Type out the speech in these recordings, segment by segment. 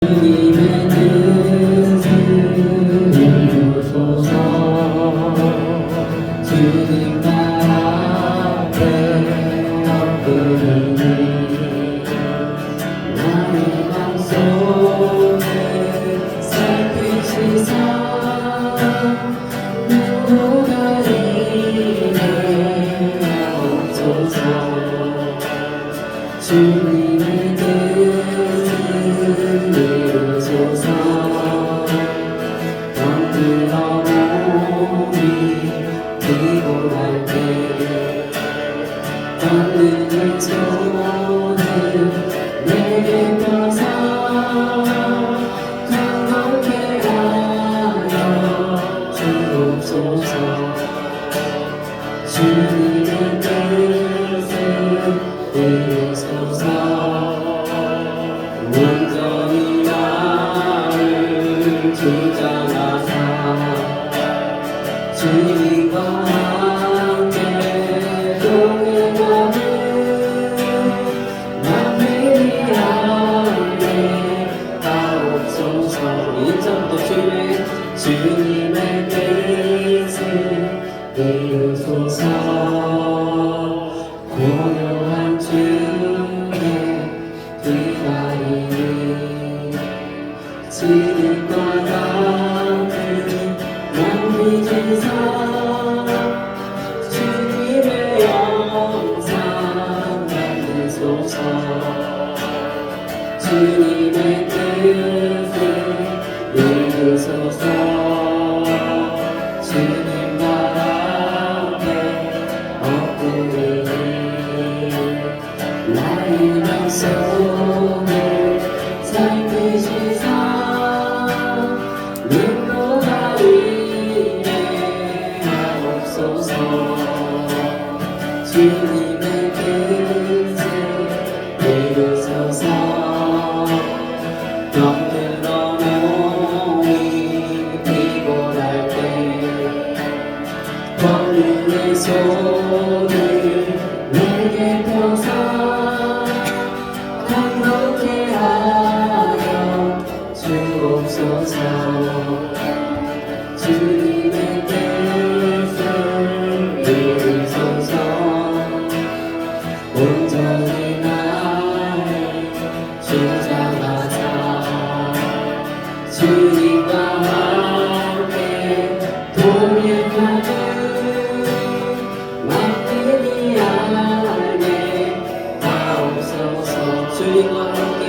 주님의 뜻을 이루소서. 주님 나라 앞에 엎드리니 나의 맘속을 살피시사 누가 이래옵소서. 주님의 뜻을 이루소서. 병들어 몸이 피곤할 때 걷는 손을 내게 펴사 강건케 하여 주옵소서. 주님의 뜻을 이루소서. 온전히 나를 주장하사 주님과 함께 동행하는 만민이 안에 가옵소서. 인정도 주님의 뜻을 이루소서. 고요한 주의 기다리니 지금과 같은 만미지사 주님의 영상 만드소서. 주님의 뜻을 이루소서. 주님 나라 앞에 엎드리니 나의 맘속을 살피시사 눈보라 이래옵소서. 주님의 뜻을 이루소서. 병들어 몸이 피곤할 때 걷는 손을 내게 펴사 강건케 하여 주옵소서. 주님의 뜻을 이루소서. 온전히 나를 주장하사 주님과 함께 동행하는 만민이 안에 가옵소서. 주님과 함께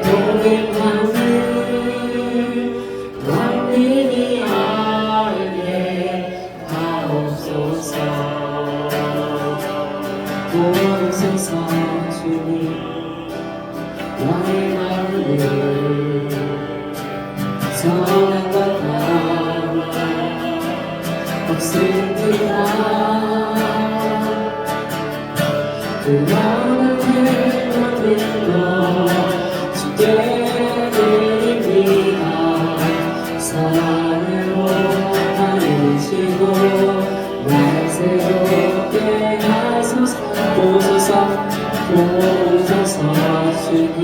동행하는 만민이 안에 가옵소서. 보소서. 주님 나의 마음을 선한 것 하나 없습니다. 그만한 행복인 것 주께 드립니다. 사랑으로 하시고 날 새롭게 하소서. 보소서 보소서. 주님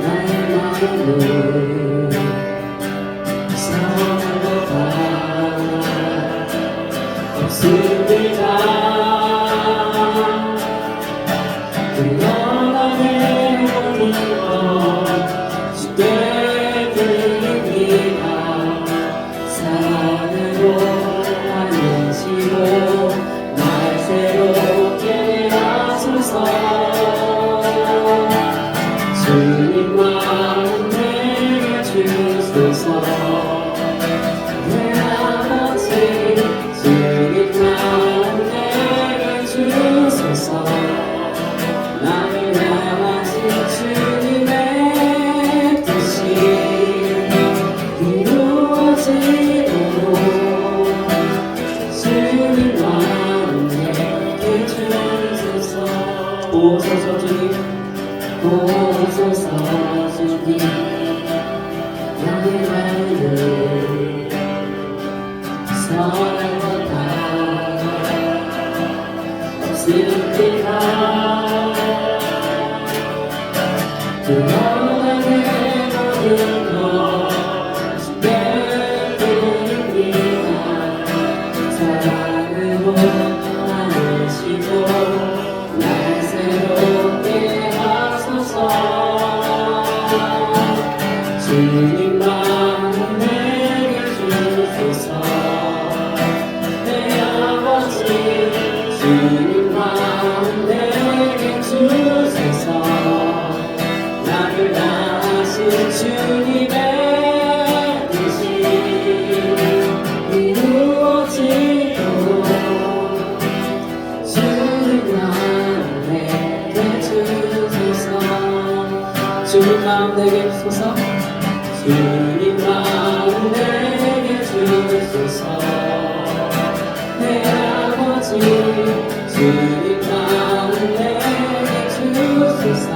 나의 마음을 선한 것 하나 없습니다. 그러나 행복인 것 주께 드립니다. 사랑으로 하시고 날 새롭게 하소서. 주님 마음 내게 주소서. 내 아버지 주님 마음 내게 주소서. 나의 아버지 주님의 뜻이 이루어지도록 주님 마음 내게 주소서. 보소서. 주님 보소서. 주님 나의 마음을 선한 것 하나 없습니다. 그동안의 모든 것 주께 드립니다. 사랑으로 나누시고 날 새롭게 하소서. 주님만 내게 주소서. 내 아버지 주님만 내게 주소서. 나를 낳으신 주님의 뜻이 이루어지도록 주님만 내게 주소서. 주님 마음 내게 주소서. 주님 마음 내게 주소서. 내 아버지 주님 마음 내게 주소서.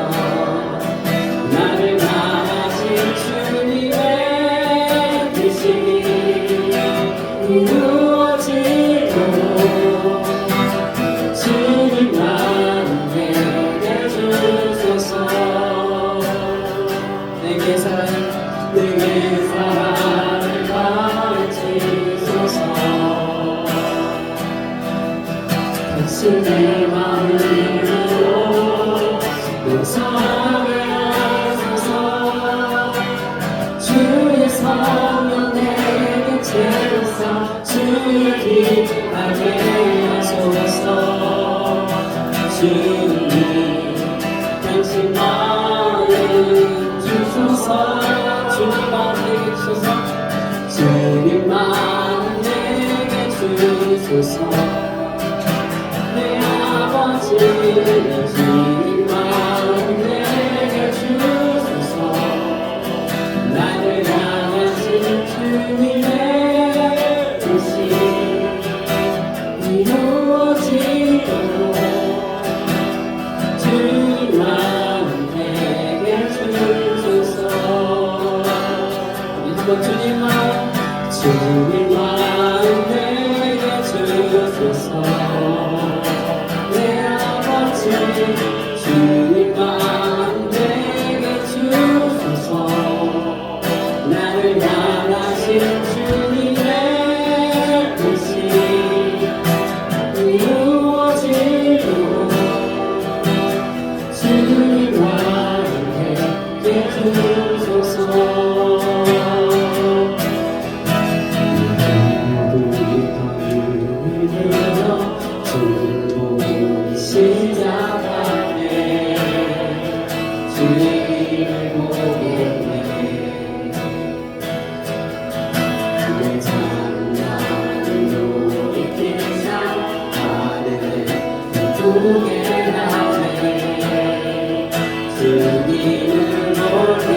나를 낳으신 주님의 뜻이 이루어지도록 주님 마음 내게 주소서. 내게 사랑을 가르치소서. 당신의 마음으로 용서하게 하소서. 주의 성령 내게 채워서 주를 기쁘게 하소서. 주님 당신 마음 주소서. 주님 마음 내게 주소서. 주님 마음 내게 주소서. 내 아버지 주님 마음 내게 주소서. 나를 향하신 주님의 뜻이 이루어지도록 주님 마음 내게 주소서. 한번 주님 마음 내게 주소서. 내 아버지 주님 마음 내게 주소서. 나를 향하신 주님의 뜻이 이루어지도록 주님 마음 내게 주소서. 시작하네. 주님을 보겠네. 내 장난을 놀이킨 삶 하늘을 기쁘게 하네. 주님을 볼게.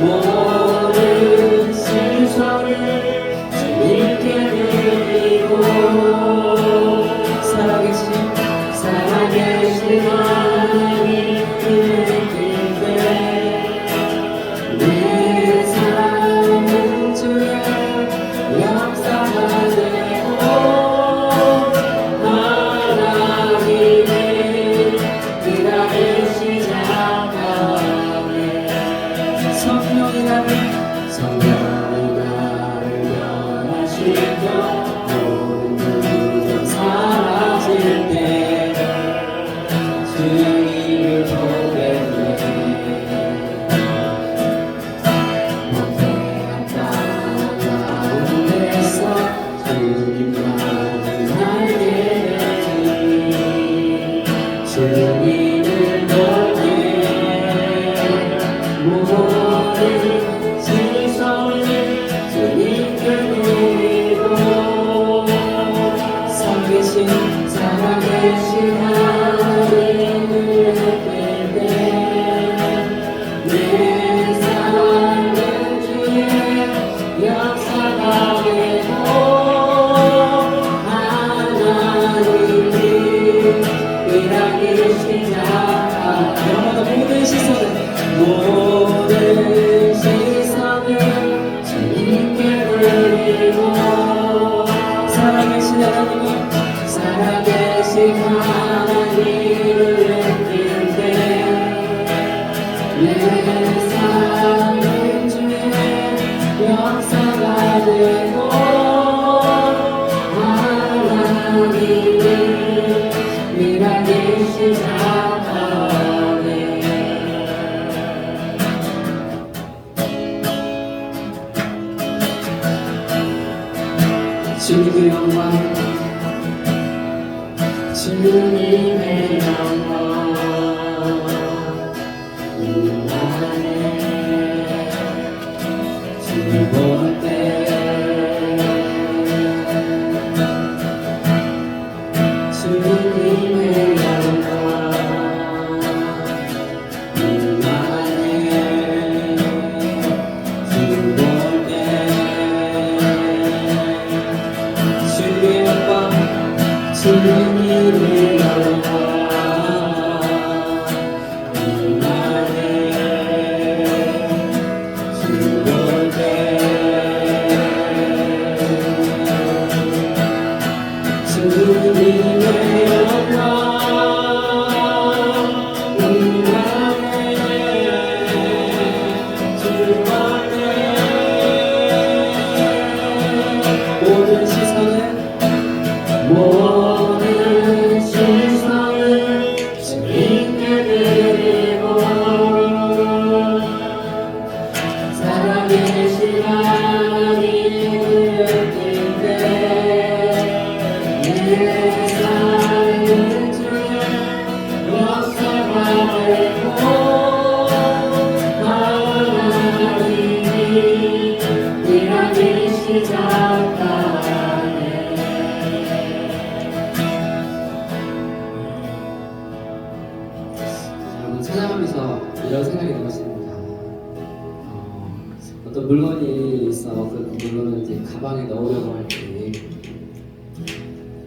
모든 시선을 주님께 드리고 살아계신 하나님을 느낄 때 내 삶은 주의 역사가 되고 하나님의 일하기 시작하네. 성령이 나를 변하시며 모든 사라질 때 주님을 보겠네. 못해한 땅 가운데서 주님만 알게 되니 주님을 보게. 모든 시선을 주님께 드리고 살아계신 하나님을 느낄 때 내 삶은 주의 역사가 되고 하나님이 일하기 시작하네. 모든 시선을 주님께 드리고 살아계신 하나님을 느낄 때 시작하네. 주님의 영광, 주님의 영광 나네. 주를 볼 때 주님의 영광 나네. 주를 볼 때 주님의 영광, 주님의 영광 나네. 주를 볼 때 주님의 영광 나네. 주를 볼 때 모든 시선을 주님께 드리고 살아계신 하나님 느낄 때 내 삶 중에 역사하고 하나님이 일하기 시작하네. 찾아가면서 이런 생각이 들었습니다. 어떤 물건이 있어. 그 물건을 이제 가방에 넣으려고 할 때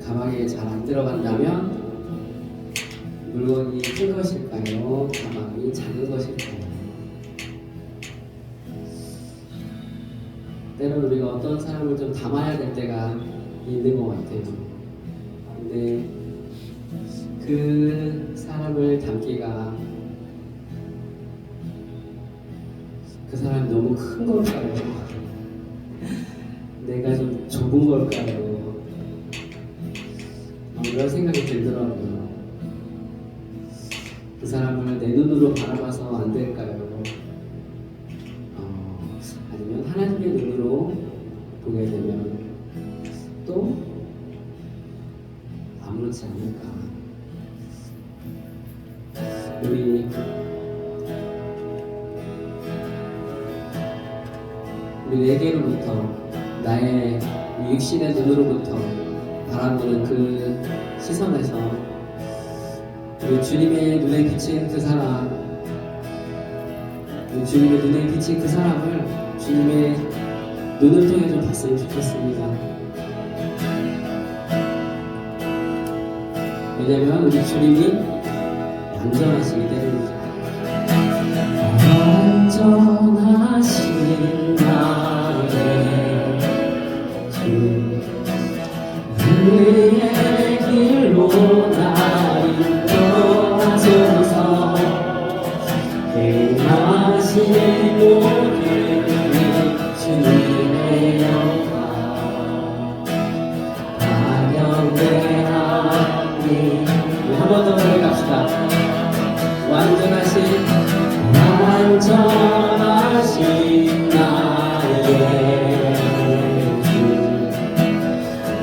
가방에 잘 안 들어간다면 물건이 큰 것일까요? 가방이 작은 것일까요? 때로는 우리가 어떤 사람을 좀 담아야 될 때가 있는 것 같아요. 근데 그 사람을 담기가 그 사람이 너무 큰 걸까요? 내가 좀 좁은 걸까요? 이런 생각이 들더라고요. 그 사람을 내 눈으로 바라봐서 안 될까요? 아니면 하나님의 눈으로 보게 되면 또 아무렇지 않을까? 우리 내게로부터 나의 육신의 눈으로부터 바라보는 그 시선에서 우리 주님의 눈에 비친 그 사람, 주님의 눈에 비친 그 사람을 주님의 눈을 통해 좀 봤으면 좋겠습니다. 왜냐면 우리 주님이 완전하시기 때문이죠. 완전하신 나의 주, 그의 길로 나 인도하소서. 행하신 모든 주님의 영광 발견되하니. 한 번 더 노래 갑시다. 완전하신 나의 주,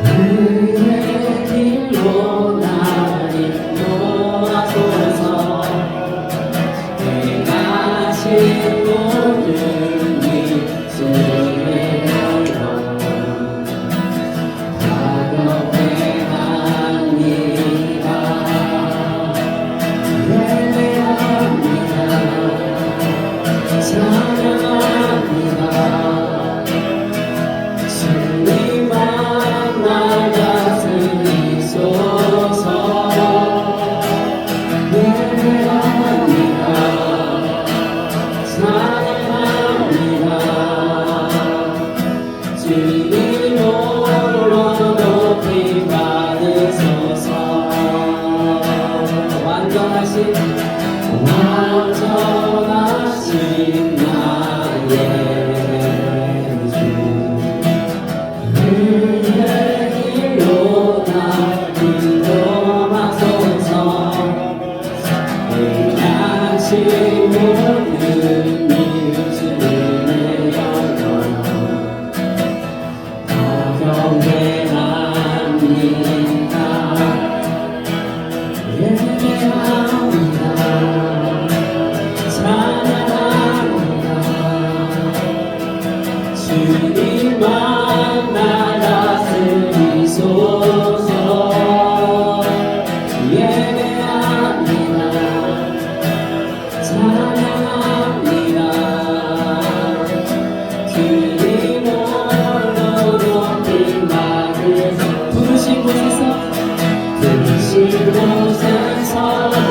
그의 길로 날 인도하소서. 행하신 모든 주님의 영광 발견되하니라. 찬양합니다. 주님만 날 다스리소서. 예배합니다. 찬양합니다. 주님 홀로 높이 받으소서. 완전하신 나의 주, 그의 길로 날 인도하소서. 모든 이웃을 내어놓아 더 경배합니다. 예배합니다. 찬양합니다. 주님만 나라 쓰리소서. 예배합니다. 찬양합니다. 주님 홀로 높이 막으서 부르신 곳에서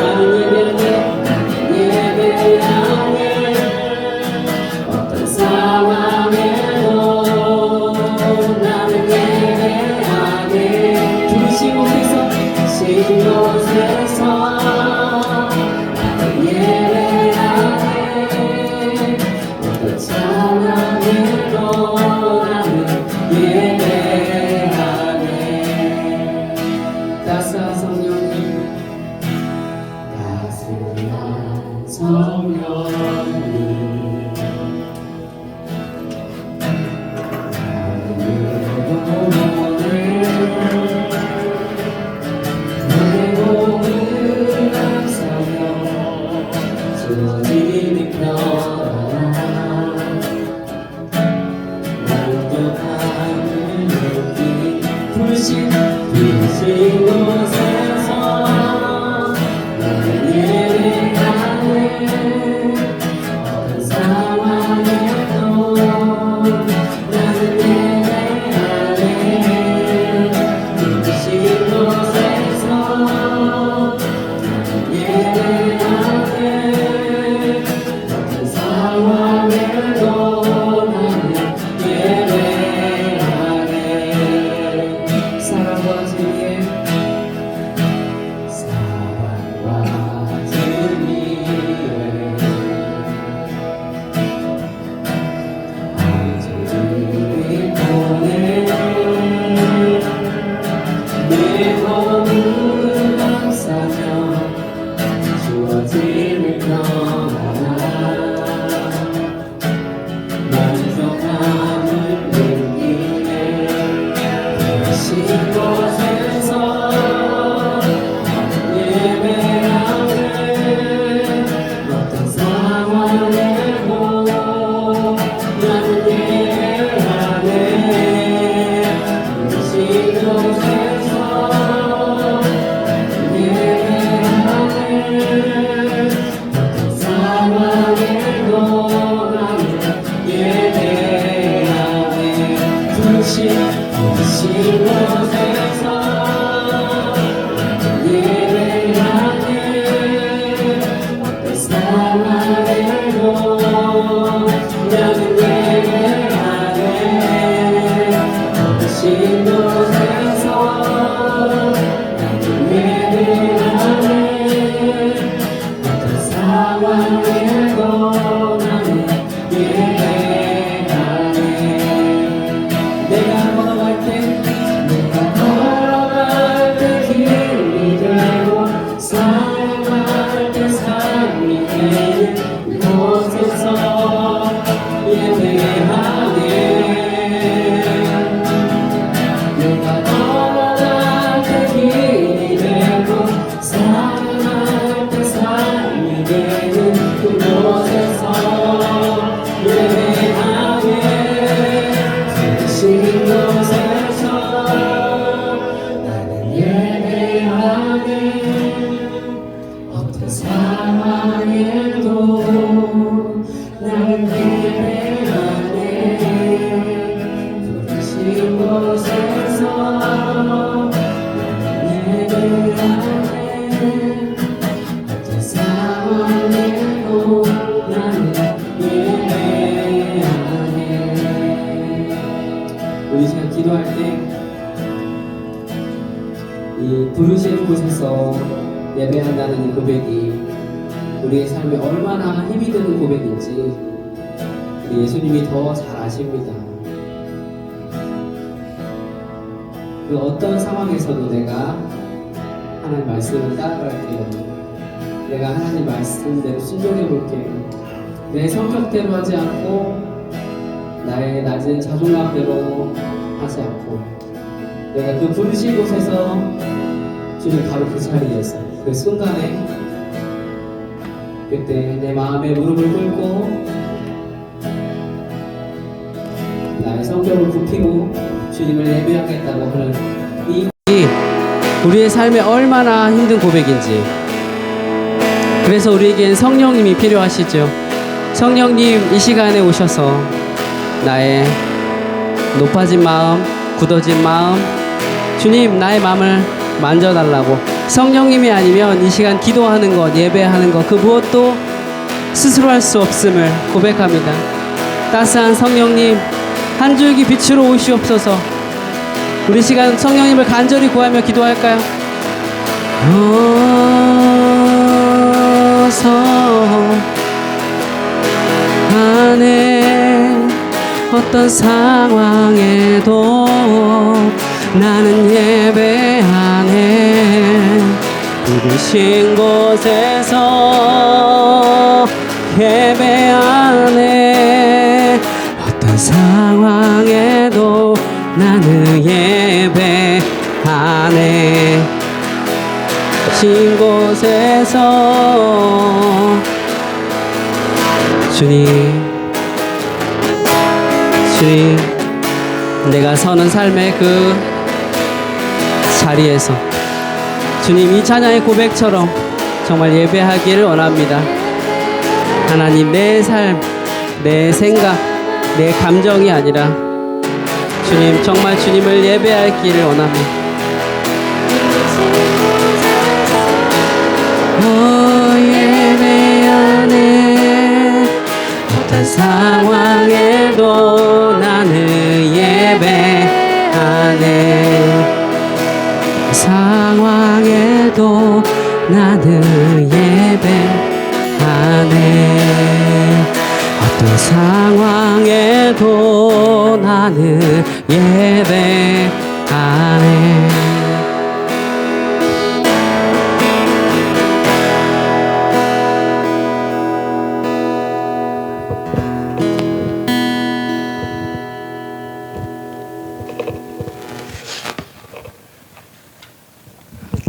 나는 예배하네. 어떤 상황에도 나는 예배하네. 부르신 곳에서 나는 예배하네. 어떤 상황에도 나는 예배하네. 따스한 성령님, 따스한 성령님, 내 몸을 감싸며 주님이 편안한 만족함을 느끼 부르신 곳에서 나는 예배하네. 어떤 상황에도 나는 예배하네. 부르신 곳에서 나는 예배하네. 어떤 상황에도 나는 예배하네. 사랑과 진리의 내 몸을 감싸며 주어짐을 평안한 만족함을 느끼네. 부르신 곳에서 예배하네. 어떤 상황에도 나는 예배하네. 부르신 곳에서 예배하네. 어떤 상황에도 나는 예배하네. 부르신 곳에서 예배하네. 어떤 상황에도 나는 예배하네. 부르신 곳에서 나는 예배하네. 어떤 상황에도 나는 예배하네. 내가 걸어갈 때 길이 되고 살아갈 때 삶이 되는 곳에서 예배하네. 내가 걸어갈 때 길이 되고 살아갈 때 삶이 되는 그곳에서 예배하네. 부르신 곳에서 나는 예배하네. 어떤 상황에도 나는 예배하네. 부르신 곳에서 나는 예배하네. 어떤 상황에도 나는 예배하네. 우리 제가 기도할 때 이 부르시는 곳에서 예배한다는 이 고백이 우리의 삶에 얼마나 힘이 드는 고백인지 우리 예수님이 더 잘 아십니다. 그 어떤 상황에서도 내가 하나님 말씀을 따라갈게요. 내가 하나님 말씀대로 순종해 볼게. 내 성격대로 하지 않고 나의 낮은 자존감대로 하지 않고 내가 그 부르신 곳에서 주님 바로 그 자리에서 그 순간에 그때 내 마음에 무릎을 꿇고 나의 성격을 굽히고 주님을 예배하겠다고 하는 이 우리의 삶에 얼마나 힘든 고백인지. 그래서 우리에겐 성령님이 필요하시죠. 성령님 이 시간에 오셔서 나의 높아진 마음, 굳어진 마음, 주님 나의 마음을 만져달라고. 성령님이 아니면 이 시간 기도하는 것, 예배하는 것 그 무엇도 스스로 할 수 없음을 고백합니다. 따스한 성령님 한 줄기 빛으로 오시옵소서. 우리 시간 성령님을 간절히 구하며 기도할까요? 어서 안에 어떤 상황에도 나는 예배하네. 부르신 곳에서 예배하네. 어떤 상황에도 나는 예배하네. 부르신 곳에서 주님 내가 서는 삶의 그 자리에서 주님 이 찬양의 고백처럼 정말 예배하기를 원합니다. 하나님 내 삶, 내 생각, 내 감정이 아니라 주님 정말 주님을 예배하기를 원합니다. 예배하네. 어떤 상황에도 나는 예배하네. 상황에도 나는 예배하네. 어떤 상황에도 나는 예배하네.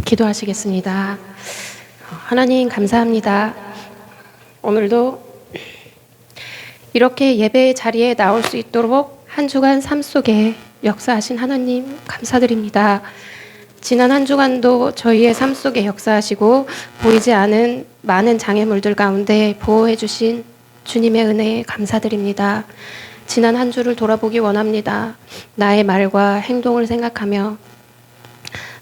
기도하시겠습니다. 하나님 감사합니다. 오늘도 이렇게 예배의 자리에 나올 수 있도록 한 주간 삶 속에 역사하신 하나님 감사드립니다. 지난 한 주간도 저희의 삶 속에 역사하시고 보이지 않은 많은 장애물들 가운데 보호해 주신 주님의 은혜에 감사드립니다. 지난 한 주를 돌아보기 원합니다. 나의 말과 행동을 생각하며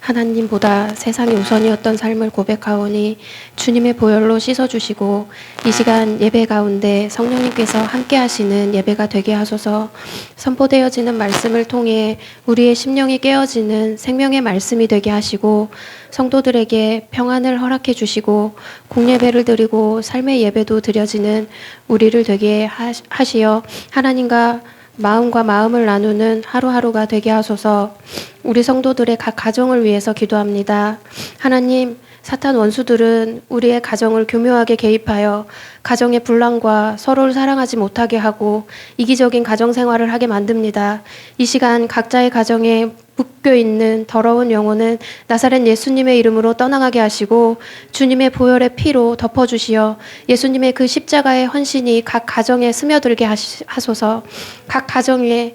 하나님보다 세상이 우선이었던 삶을 고백하오니 주님의 보혈로 씻어주시고 이 시간 예배 가운데 성령님께서 함께 하시는 예배가 되게 하소서. 선포되어지는 말씀을 통해 우리의 심령이 깨어지는 생명의 말씀이 되게 하시고 성도들에게 평안을 허락해 주시고 공예배를 드리고 삶의 예배도 드려지는 우리를 되게 하시어 하나님과 마음과 마음을 나누는 하루하루가 되게 하소서. 우리 성도들의 각 가정을 위해서 기도합니다. 하나님, 사탄 원수들은 우리의 가정을 교묘하게 개입하여 가정의 분란과 서로를 사랑하지 못하게 하고 이기적인 가정 생활을 하게 만듭니다. 이 시간 각자의 가정에 묶여 있는 더러운 영혼은 나사렛 예수님의 이름으로 떠나가게 하시고 주님의 보혈의 피로 덮어주시어 예수님의 그 십자가의 헌신이 각 가정에 스며들게 하소서. 각 가정에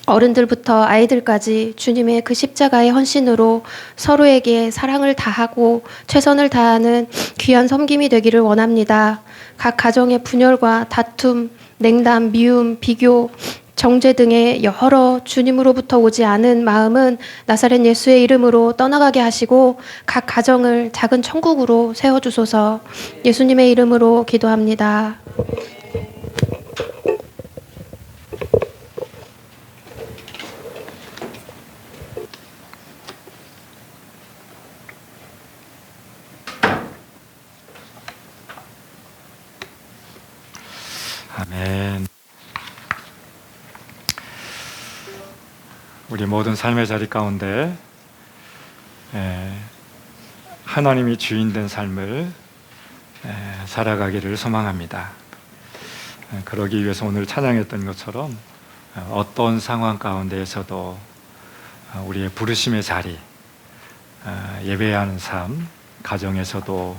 어른들부터 아이들까지 주님의 그 십자가의 헌신으로 서로에게 사랑을 다하고 최선을 다하는 귀한 섬김이 되기를 원합니다. 각 가정의 분열과 다툼, 냉담, 미움, 비교, 정죄 등의 여러 주님으로부터 오지 않은 마음은 나사렛 예수의 이름으로 떠나가게 하시고 각 가정을 작은 천국으로 세워주소서. 예수님의 이름으로 기도합니다. 아멘. 우리 모든 삶의 자리 가운데 하나님이 주인된 삶을 살아가기를 소망합니다. 그러기 위해서 오늘 찬양했던 것처럼 어떤 상황 가운데에서도 우리의 부르심의 자리, 예배하는 삶, 가정에서도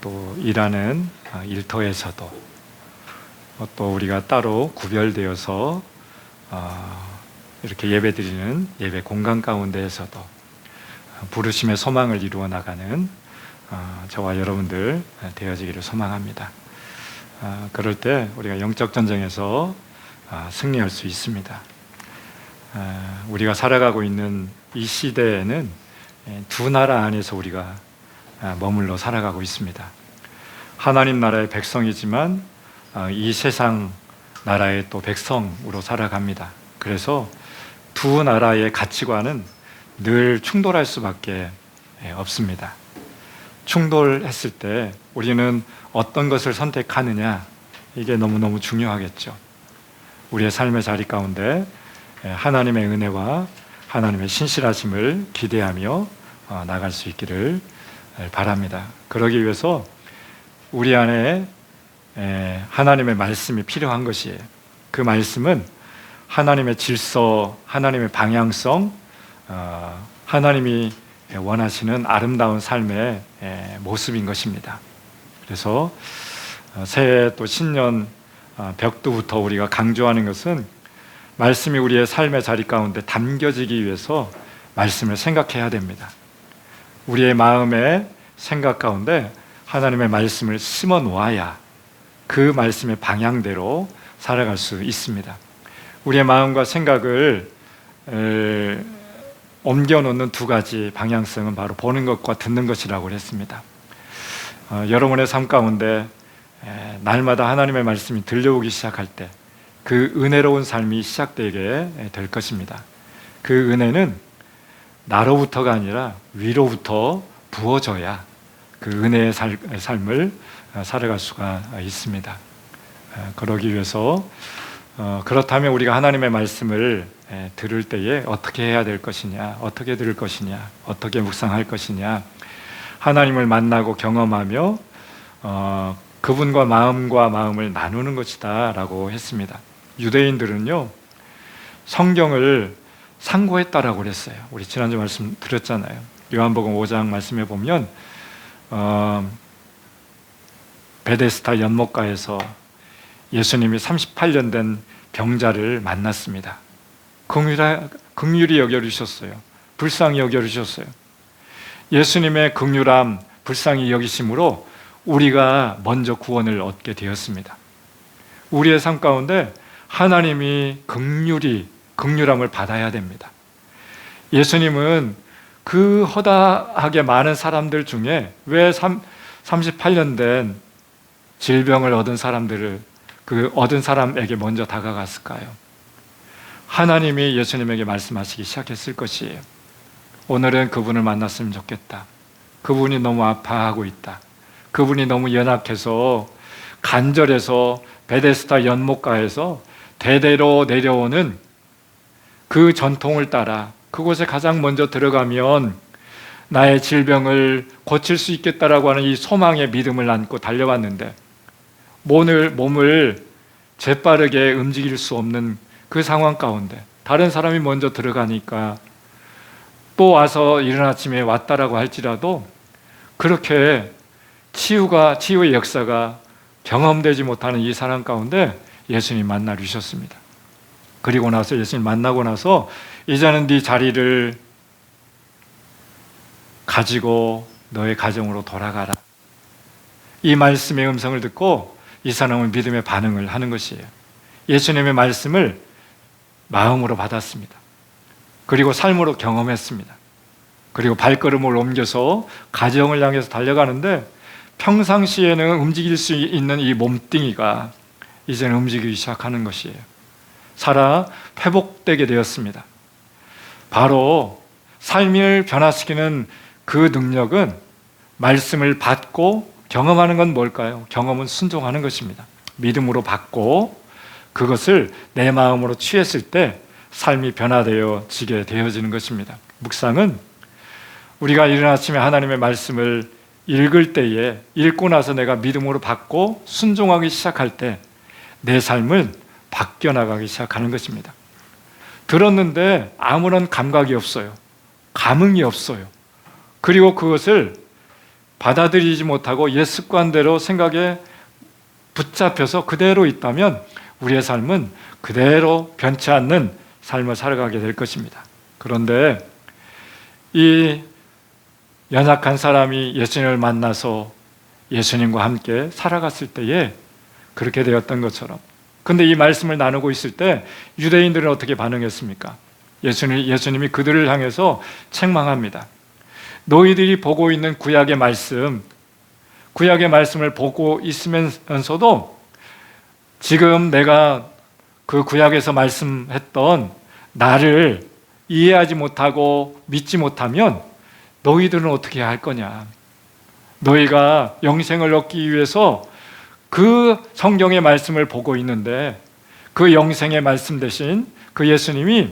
또 일하는 일터에서도 또 우리가 따로 구별되어서 이렇게 예배드리는 예배 공간 가운데에서도 부르심의 소망을 이루어 나가는 저와 여러분들 되어지기를 소망합니다. 그럴 때 우리가 영적 전쟁에서 승리할 수 있습니다. 우리가 살아가고 있는 이 시대에는 두 나라 안에서 우리가 머물러 살아가고 있습니다. 하나님 나라의 백성이지만 이 세상 나라의 또 백성으로 살아갑니다. 그래서 두 나라의 가치관은 늘 충돌할 수밖에 없습니다. 충돌했을 때 우리는 어떤 것을 선택하느냐, 이게 너무너무 중요하겠죠. 우리의 삶의 자리 가운데 하나님의 은혜와 하나님의 신실하심을 기대하며 나갈 수 있기를 바랍니다. 그러기 위해서 우리 안에 하나님의 말씀이 필요한 것이에요. 그 말씀은 하나님의 질서, 하나님의 방향성, 하나님이 원하시는 아름다운 삶의 모습인 것입니다. 그래서 새해 또 신년 벽두부터 우리가 강조하는 것은 말씀이 우리의 삶의 자리 가운데 담겨지기 위해서 말씀을 생각해야 됩니다. 우리의 마음의 생각 가운데 하나님의 말씀을 심어 놓아야 그 말씀의 방향대로 살아갈 수 있습니다. 우리의 마음과 생각을 옮겨놓는 두 가지 방향성은 바로 보는 것과 듣는 것이라고 했습니다. 여러분의 삶 가운데 날마다 하나님의 말씀이 들려오기 시작할 때 그 은혜로운 삶이 시작되게 될 것입니다. 그 은혜는 나로부터가 아니라 위로부터 부어져야 그 은혜의 삶을 살아갈 수가 있습니다. 그러기 위해서 그렇다면 우리가 하나님의 말씀을 들을 때에 어떻게 해야 될 것이냐, 어떻게 들을 것이냐, 어떻게 묵상할 것이냐, 하나님을 만나고 경험하며 그분과 마음을 나누는 것이다 라고 했습니다. 유대인들은요 성경을 상고했다라고 그랬어요. 우리 지난주 말씀 드렸잖아요. 요한복음 5장 말씀에 보면 베데스다 연못가에서 예수님이 38년 된 병자를 만났습니다. 긍휼히 여겨주셨어요. 불쌍히 여겨주셨어요. 예수님의 긍휼함, 불쌍히 여기심으로 우리가 먼저 구원을 얻게 되었습니다. 우리의 삶 가운데 하나님이 긍휼함을 받아야 됩니다. 예수님은 그 허다하게 많은 사람들 중에 왜 38년 된 질병을 얻은 사람들을 그 얻은 사람에게 먼저 다가갔을까요? 하나님이 예수님에게 말씀하시기 시작했을 것이에요. 오늘은 그분을 만났으면 좋겠다. 그분이 너무 아파하고 있다. 그분이 너무 연약해서 간절해서 베데스다 연못가에서 대대로 내려오는 그 전통을 따라 그곳에 가장 먼저 들어가면 나의 질병을 고칠 수 있겠다라고 하는 이 소망의 믿음을 안고 달려왔는데 몸을 재빠르게 움직일 수 없는 그 상황 가운데 다른 사람이 먼저 들어가니까 또 와서 이른 아침에 왔다라고 할지라도 그렇게 치유의 역사가 경험되지 못하는 이 사람 가운데 예수님 만나 주셨습니다. 그리고 나서 예수님 만나고 나서 이제는 네 자리를 가지고 너의 가정으로 돌아가라. 이 말씀의 음성을 듣고 이 사람은 믿음의 반응을 하는 것이에요. 예수님의 말씀을 마음으로 받았습니다. 그리고 삶으로 경험했습니다. 그리고 발걸음을 옮겨서 가정을 향해서 달려가는데 평상시에는 움직일 수 있는 이 몸뚱이가 이제는 움직이기 시작하는 것이에요. 살아 회복되게 되었습니다. 바로 삶을 변화시키는 그 능력은 말씀을 받고 경험하는 건 뭘까요? 경험은 순종하는 것입니다. 믿음으로 받고 그것을 내 마음으로 취했을 때 삶이 변화되어지게 되어지는 것입니다. 묵상은 우리가 이른 아침에 하나님의 말씀을 읽을 때에 읽고 나서 내가 믿음으로 받고 순종하기 시작할 때 내 삶은 바뀌어 나가기 시작하는 것입니다. 들었는데 아무런 감각이 없어요. 감흥이 없어요. 그리고 그것을 받아들이지 못하고 옛 습관대로 생각에 붙잡혀서 그대로 있다면 우리의 삶은 그대로 변치 않는 삶을 살아가게 될 것입니다. 그런데 이 연약한 사람이 예수님을 만나서 예수님과 함께 살아갔을 때에 그렇게 되었던 것처럼, 근데 이 말씀을 나누고 있을 때 유대인들은 어떻게 반응했습니까? 예수님이 그들을 향해서 책망합니다. 너희들이 보고 있는 구약의 말씀을 보고 있으면서도 지금 내가 그 구약에서 말씀했던 나를 이해하지 못하고 믿지 못하면 너희들은 어떻게 할 거냐? 너희가 영생을 얻기 위해서 그 성경의 말씀을 보고 있는데 그 영생의 말씀 대신 그 예수님이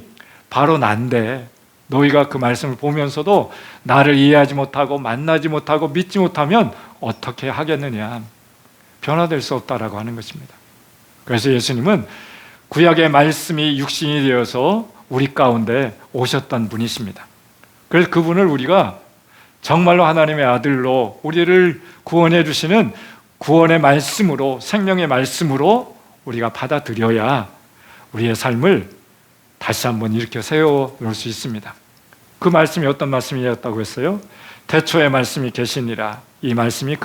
바로 난데 너희가 그 말씀을 보면서도 나를 이해하지 못하고 만나지 못하고 믿지 못하면 어떻게 하겠느냐? 변화될 수 없다라고 하는 것입니다. 그래서 예수님은 구약의 말씀이 육신이 되어서 우리 가운데 오셨던 분이십니다. 그래서 그분을 우리가 정말로 하나님의 아들로 우리를 구원해 주시는 구원의 말씀으로, 생명의 말씀으로 우리가 받아들여야 우리의 삶을 다시 한번 일으켜 세워놓을 수 있습니다. 그 말씀이 어떤 말씀이었다고 했어요? 태초에 말씀이 계시니라. 이 말씀이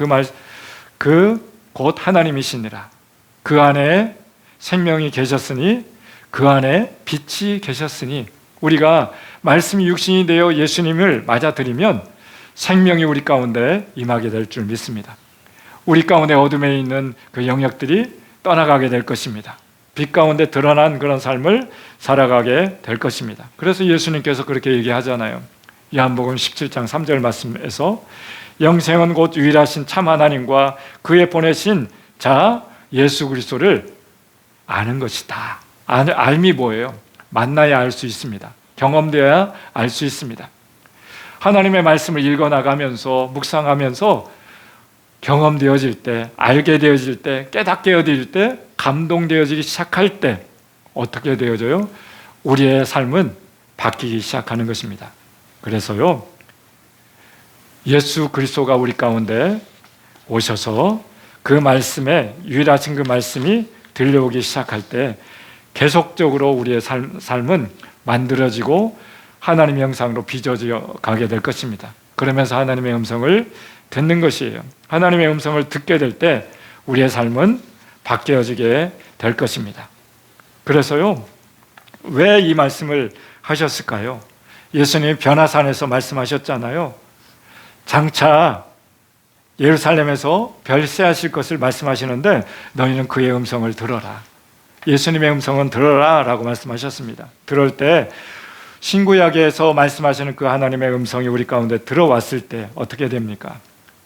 곧 하나님이시니라. 그 안에 생명이 계셨으니 그 안에 빛이 계셨으니, 우리가 말씀이 육신이 되어 예수님을 맞아들이면 생명이 우리 가운데 임하게 될 줄 믿습니다. 우리 가운데 어둠에 있는 그 영역들이 떠나가게 될 것입니다. 빛 가운데 드러난 그런 삶을 살아가게 될 것입니다. 그래서 예수님께서 그렇게 얘기하잖아요. 요한복음 17장 3절 말씀에서 영생은 곧 유일하신 참 하나님과 그의 보내신 자 예수 그리스도를 아는 것이다. 알미 뭐예요? 만나야 알 수 있습니다. 경험되어야 알 수 있습니다. 하나님의 말씀을 읽어나가면서 묵상하면서 경험되어질 때, 알게 되어질 때, 깨닫게 되어질 때, 감동되어지기 시작할 때 어떻게 되어져요? 우리의 삶은 바뀌기 시작하는 것입니다. 그래서요, 예수 그리스도가 우리 가운데 오셔서 그 말씀에, 유일하신 그 말씀이 들려오기 시작할 때 계속적으로 우리의 삶은 만들어지고 하나님의 형상으로 빚어져 가게 될 것입니다. 그러면서 하나님의 음성을 듣는 것이에요. 하나님의 음성을 듣게 될 때 우리의 삶은 바뀌어지게 될 것입니다. 그래서요, 왜 이 말씀을 하셨을까요? 예수님이 변화산에서 말씀하셨잖아요. 장차 예루살렘에서 별세하실 것을 말씀하시는데 너희는 그의 음성을 들어라. 예수님의 음성은 들어라 라고 말씀하셨습니다. 들을 때 신구약에서 말씀하시는 그 하나님의 음성이 우리 가운데 들어왔을 때 어떻게 됩니까?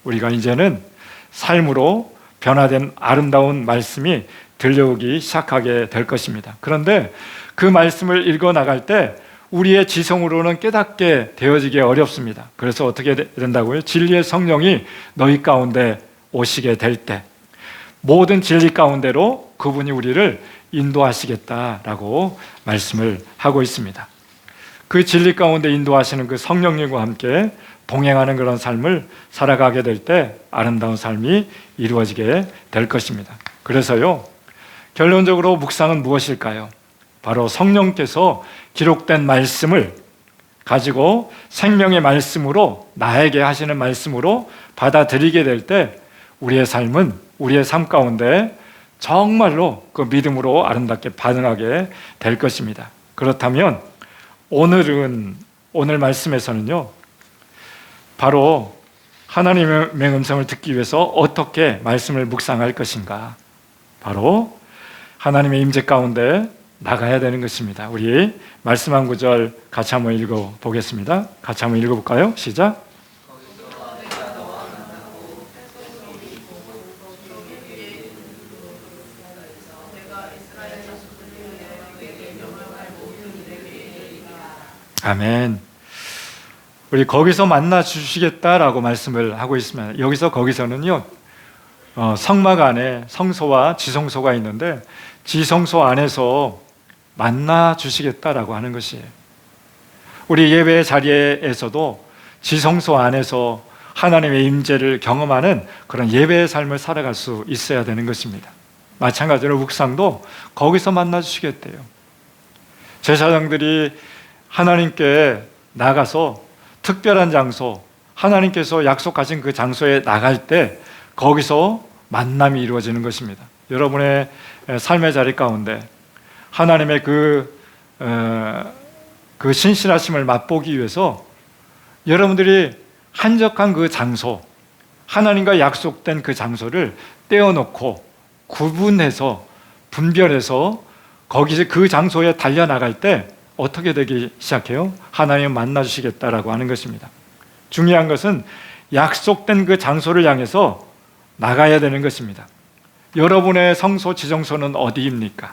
우리가 이제는 삶으로 변화된 아름다운 말씀이 들려오기 시작하게 될 것입니다. 그런데 그 말씀을 읽어나갈 때 우리의 지성으로는 깨닫게 되어지기 어렵습니다. 그래서 어떻게 된다고요? 진리의 성령이 너희 가운데 오시게 될 때 모든 진리 가운데로 그분이 우리를 인도하시겠다라고 말씀을 하고 있습니다. 그 진리 가운데 인도하시는 그 성령님과 함께 동행하는 그런 삶을 살아가게 될 때 아름다운 삶이 이루어지게 될 것입니다. 그래서요, 결론적으로 묵상은 무엇일까요? 바로 성령께서 기록된 말씀을 가지고 생명의 말씀으로, 나에게 하시는 말씀으로 받아들이게 될 때 우리의 삶은, 우리의 삶 가운데 정말로 그 믿음으로 아름답게 반응하게 될 것입니다. 그렇다면 오늘 말씀에서는요, 바로 하나님의 음성을 듣기 위해서 어떻게 말씀을 묵상할 것인가, 바로 하나님의 임재 가운데 나가야 되는 것입니다. 우리 말씀 한 구절 같이 한번 읽어보겠습니다. 같이 한번 읽어볼까요? 시작. 아멘. 우리 거기서 만나 주시겠다라고 말씀을 하고 있습니다. 거기서는요, 성막 안에 성소와 지성소가 있는데 지성소 안에서 만나 주시겠다라고 하는 것이에요. 우리 예배 자리에서도 지성소 안에서 하나님의 임재를 경험하는 그런 예배의 삶을 살아갈 수 있어야 되는 것입니다. 마찬가지로 묵상도 거기서 만나 주시겠대요. 제사장들이 하나님께 나가서 특별한 장소, 하나님께서 약속하신 그 장소에 나갈 때 거기서 만남이 이루어지는 것입니다. 여러분의 삶의 자리 가운데 하나님의 그 신실하심을 맛보기 위해서 여러분들이 한적한 그 장소, 하나님과 약속된 그 장소를 떼어놓고 구분해서 분별해서 거기서 그 장소에 달려나갈 때 어떻게 되기 시작해요? 하나님 만나 주시겠다라고 하는 것입니다. 중요한 것은 약속된 그 장소를 향해서 나가야 되는 것입니다. 여러분의 성소, 지성소는 어디입니까?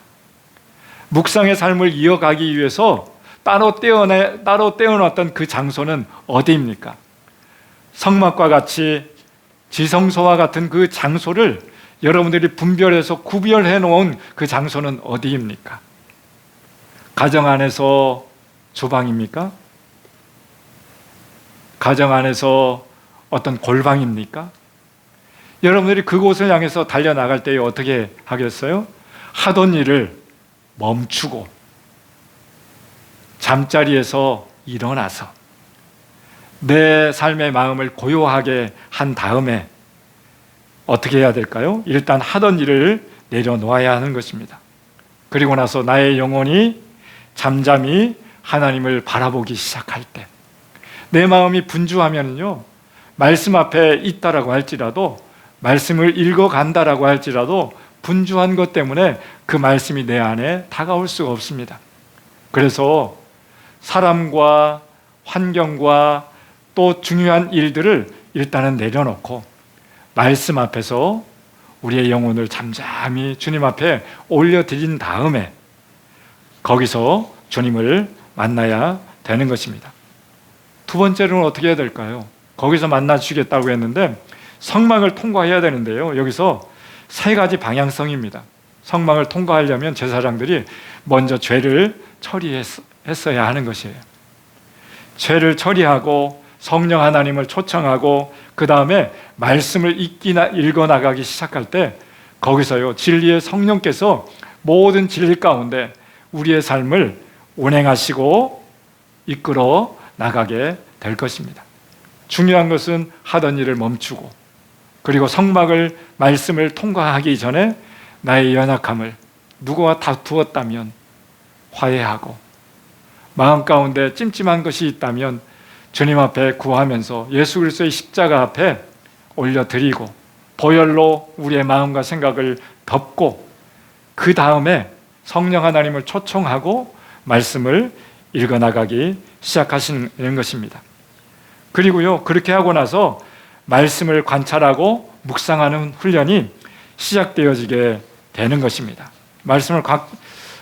묵상의 삶을 이어가기 위해서 따로 떼어놨던 그 장소는 어디입니까? 성막과 같이 지성소와 같은 그 장소를 여러분들이 분별해서 구별해 놓은 그 장소는 어디입니까? 가정 안에서 주방입니까? 가정 안에서 어떤 골방입니까? 여러분들이 그곳을 향해서 달려나갈 때 어떻게 하겠어요? 하던 일을 멈추고 잠자리에서 일어나서 내 삶의 마음을 고요하게 한 다음에 어떻게 해야 될까요? 일단 하던 일을 내려놓아야 하는 것입니다. 그리고 나서 나의 영혼이 잠잠히 하나님을 바라보기 시작할 때, 내 마음이 분주하면요, 말씀 앞에 있다라고 할지라도, 말씀을 읽어간다라고 할지라도 분주한 것 때문에 그 말씀이 내 안에 다가올 수가 없습니다. 그래서 사람과 환경과 또 중요한 일들을 일단은 내려놓고 말씀 앞에서 우리의 영혼을 잠잠히 주님 앞에 올려드린 다음에 거기서 주님을 만나야 되는 것입니다. 두 번째로는 어떻게 해야 될까요? 거기서 만나 주시겠다고 했는데 성막을 통과해야 되는데요, 여기서 세 가지 방향성입니다. 성막을 통과하려면 제사장들이 먼저 죄를 처리했어야 하는 것이에요. 죄를 처리하고 성령 하나님을 초청하고 그 다음에 말씀을 읽어나가기 시작할 때 거기서요, 진리의 성령께서 모든 진리 가운데 우리의 삶을 운행하시고 이끌어 나가게 될 것입니다. 중요한 것은 하던 일을 멈추고, 그리고 성막을, 말씀을 통과하기 전에 나의 연약함을, 누구와 다투었다면 화해하고, 마음 가운데 찜찜한 것이 있다면 주님 앞에 구하면서 예수 그리스도의 십자가 앞에 올려드리고 보혈로 우리의 마음과 생각을 덮고 그 다음에 성령 하나님을 초청하고 말씀을 읽어나가기 시작하시는 것입니다. 그리고요, 그렇게 하고 나서 말씀을 관찰하고 묵상하는 훈련이 시작되어지게 되는 것입니다.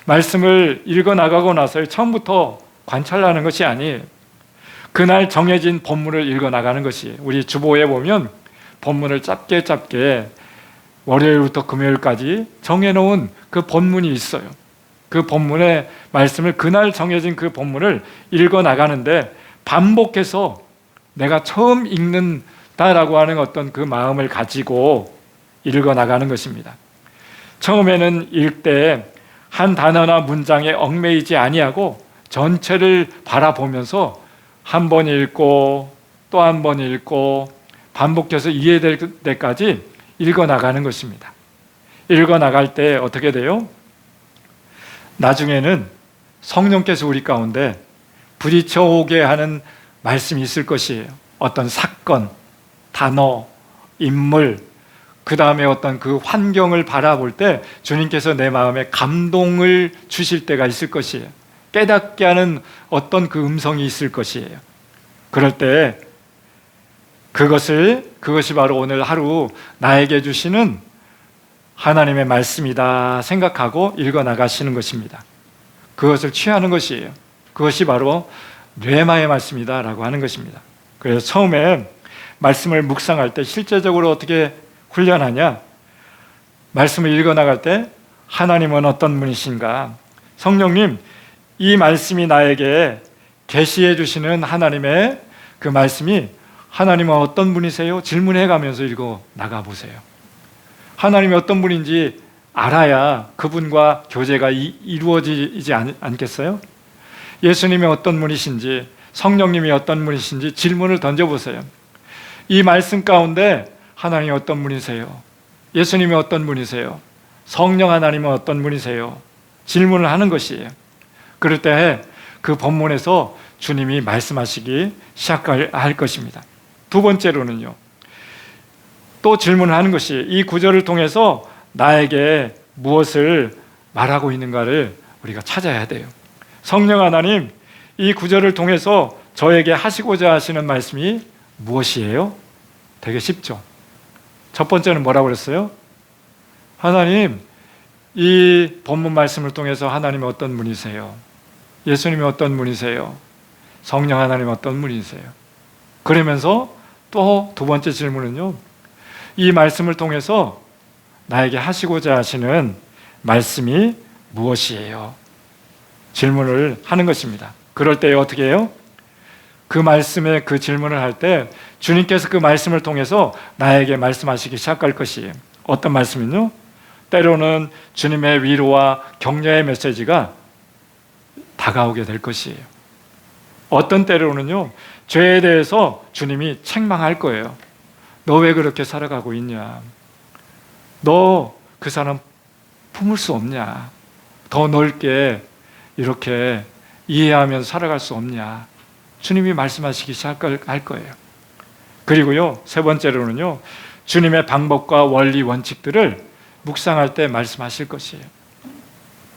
말씀을 읽어나가고 나서 처음부터 관찰하는 것이 아니에요. 그날 정해진 본문을 읽어나가는 것이에요. 우리 주보에 보면 본문을 짧게 월요일부터 금요일까지 정해놓은 그 본문이 있어요. 그 본문의 말씀을, 그날 정해진 그 본문을 읽어나가는데 반복해서 내가 처음 읽는다라고 하는 어떤 그 마음을 가지고 읽어나가는 것입니다. 처음에는 읽을 때 한 단어나 문장에 얽매이지 아니하고 전체를 바라보면서 한 번 읽고 또 한 번 읽고 반복해서 이해될 때까지 읽어나가는 것입니다. 읽어나갈 때 어떻게 돼요? 나중에는 성령께서 우리 가운데 부딪혀 오게 하는 말씀이 있을 것이에요. 어떤 사건, 단어, 인물, 그 다음에 어떤 그 환경을 바라볼 때 주님께서 내 마음에 감동을 주실 때가 있을 것이에요. 깨닫게 하는 어떤 그 음성이 있을 것이에요. 그럴 때 그것이 바로 오늘 하루 나에게 주시는 하나님의 말씀이다 생각하고 읽어나가시는 것입니다. 그것을 취하는 것이에요. 그것이 바로 뇌마의 말씀이다라고 하는 것입니다. 그래서 처음에 말씀을 묵상할 때 실제적으로 어떻게 훈련하냐? 말씀을 읽어나갈 때 하나님은 어떤 분이신가? 성령님, 이 말씀이 나에게 계시해 주시는 하나님의 그 말씀이 하나님은 어떤 분이세요? 질문해 가면서 읽어 나가 보세요. 하나님이 어떤 분인지 알아야 그분과 교제가 이루어지지 않겠어요? 예수님이 어떤 분이신지, 성령님이 어떤 분이신지 질문을 던져보세요. 이 말씀 가운데 하나님이 어떤 분이세요? 예수님이 어떤 분이세요? 성령 하나님은 어떤 분이세요? 질문을 하는 것이에요. 그럴 때 그 본문에서 주님이 말씀하시기 시작할 것입니다. 두 번째로는요, 또 질문을 하는 것이 이 구절을 통해서 나에게 무엇을 말하고 있는가를 우리가 찾아야 돼요. 성령 하나님, 이 구절을 통해서 저에게 하시고자 하시는 말씀이 무엇이에요? 되게 쉽죠. 첫 번째는 뭐라고 그랬어요? 하나님, 이 본문 말씀을 통해서 하나님이 어떤 분이세요? 예수님이 어떤 분이세요? 성령 하나님 어떤 분이세요? 그러면서 또 두 번째 질문은요, 이 말씀을 통해서 나에게 하시고자 하시는 말씀이 무엇이에요? 질문을 하는 것입니다. 그럴 때 어떻게 해요? 그 말씀에 그 질문을 할 때 주님께서 그 말씀을 통해서 나에게 말씀하시기 시작할 것이에요. 어떤 말씀은요? 때로는 주님의 위로와 격려의 메시지가 다가오게 될 것이에요. 어떤 때로는요, 죄에 대해서 주님이 책망할 거예요. 너 왜 그렇게 살아가고 있냐? 너 그 사람 품을 수 없냐? 더 넓게 이렇게 이해하면서 살아갈 수 없냐? 주님이 말씀하시기 시작할 거예요. 그리고요, 세 번째로는요, 주님의 방법과 원리 원칙들을 묵상할 때 말씀하실 것이에요.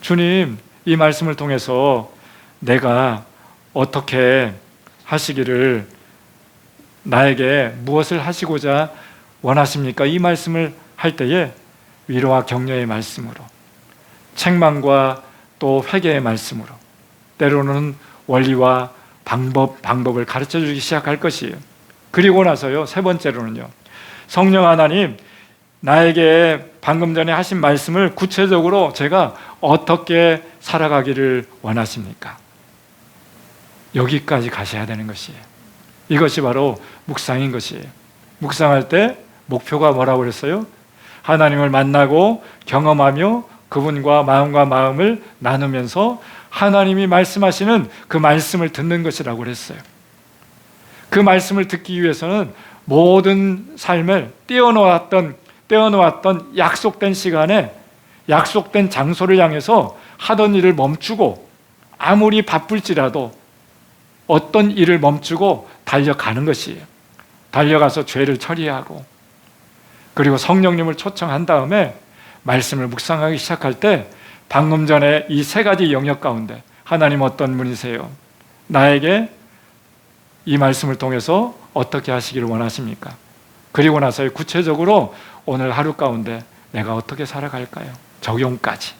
주님, 이 말씀을 통해서 내가 어떻게 하시기를, 나에게 무엇을 하시고자 원하십니까? 이 말씀을 할 때에 위로와 격려의 말씀으로, 책망과 또 회개의 말씀으로, 때로는 원리와 방법을 가르쳐 주기 시작할 것이에요. 그리고 나서요, 세 번째로는요, 성령 하나님, 나에게 방금 전에 하신 말씀을 구체적으로 제가 어떻게 살아가기를 원하십니까? 여기까지 가셔야 되는 것이에요. 이것이 바로 묵상인 것이에요. 묵상할 때 목표가 뭐라고 그랬어요? 하나님을 만나고 경험하며 그분과 마음을 나누면서 하나님이 말씀하시는 그 말씀을 듣는 것이라고 그랬어요. 그 말씀을 듣기 위해서는 모든 삶을 떼어놓았던 약속된 시간에 약속된 장소를 향해서 하던 일을 멈추고, 아무리 바쁠지라도 어떤 일을 멈추고 달려가는 것이에요. 달려가서 죄를 처리하고, 그리고 성령님을 초청한 다음에 말씀을 묵상하기 시작할 때 방금 전에 이 세 가지 영역 가운데 하나님 어떤 분이세요? 나에게 이 말씀을 통해서 어떻게 하시기를 원하십니까? 그리고 나서 구체적으로 오늘 하루 가운데 내가 어떻게 살아갈까요? 적용까지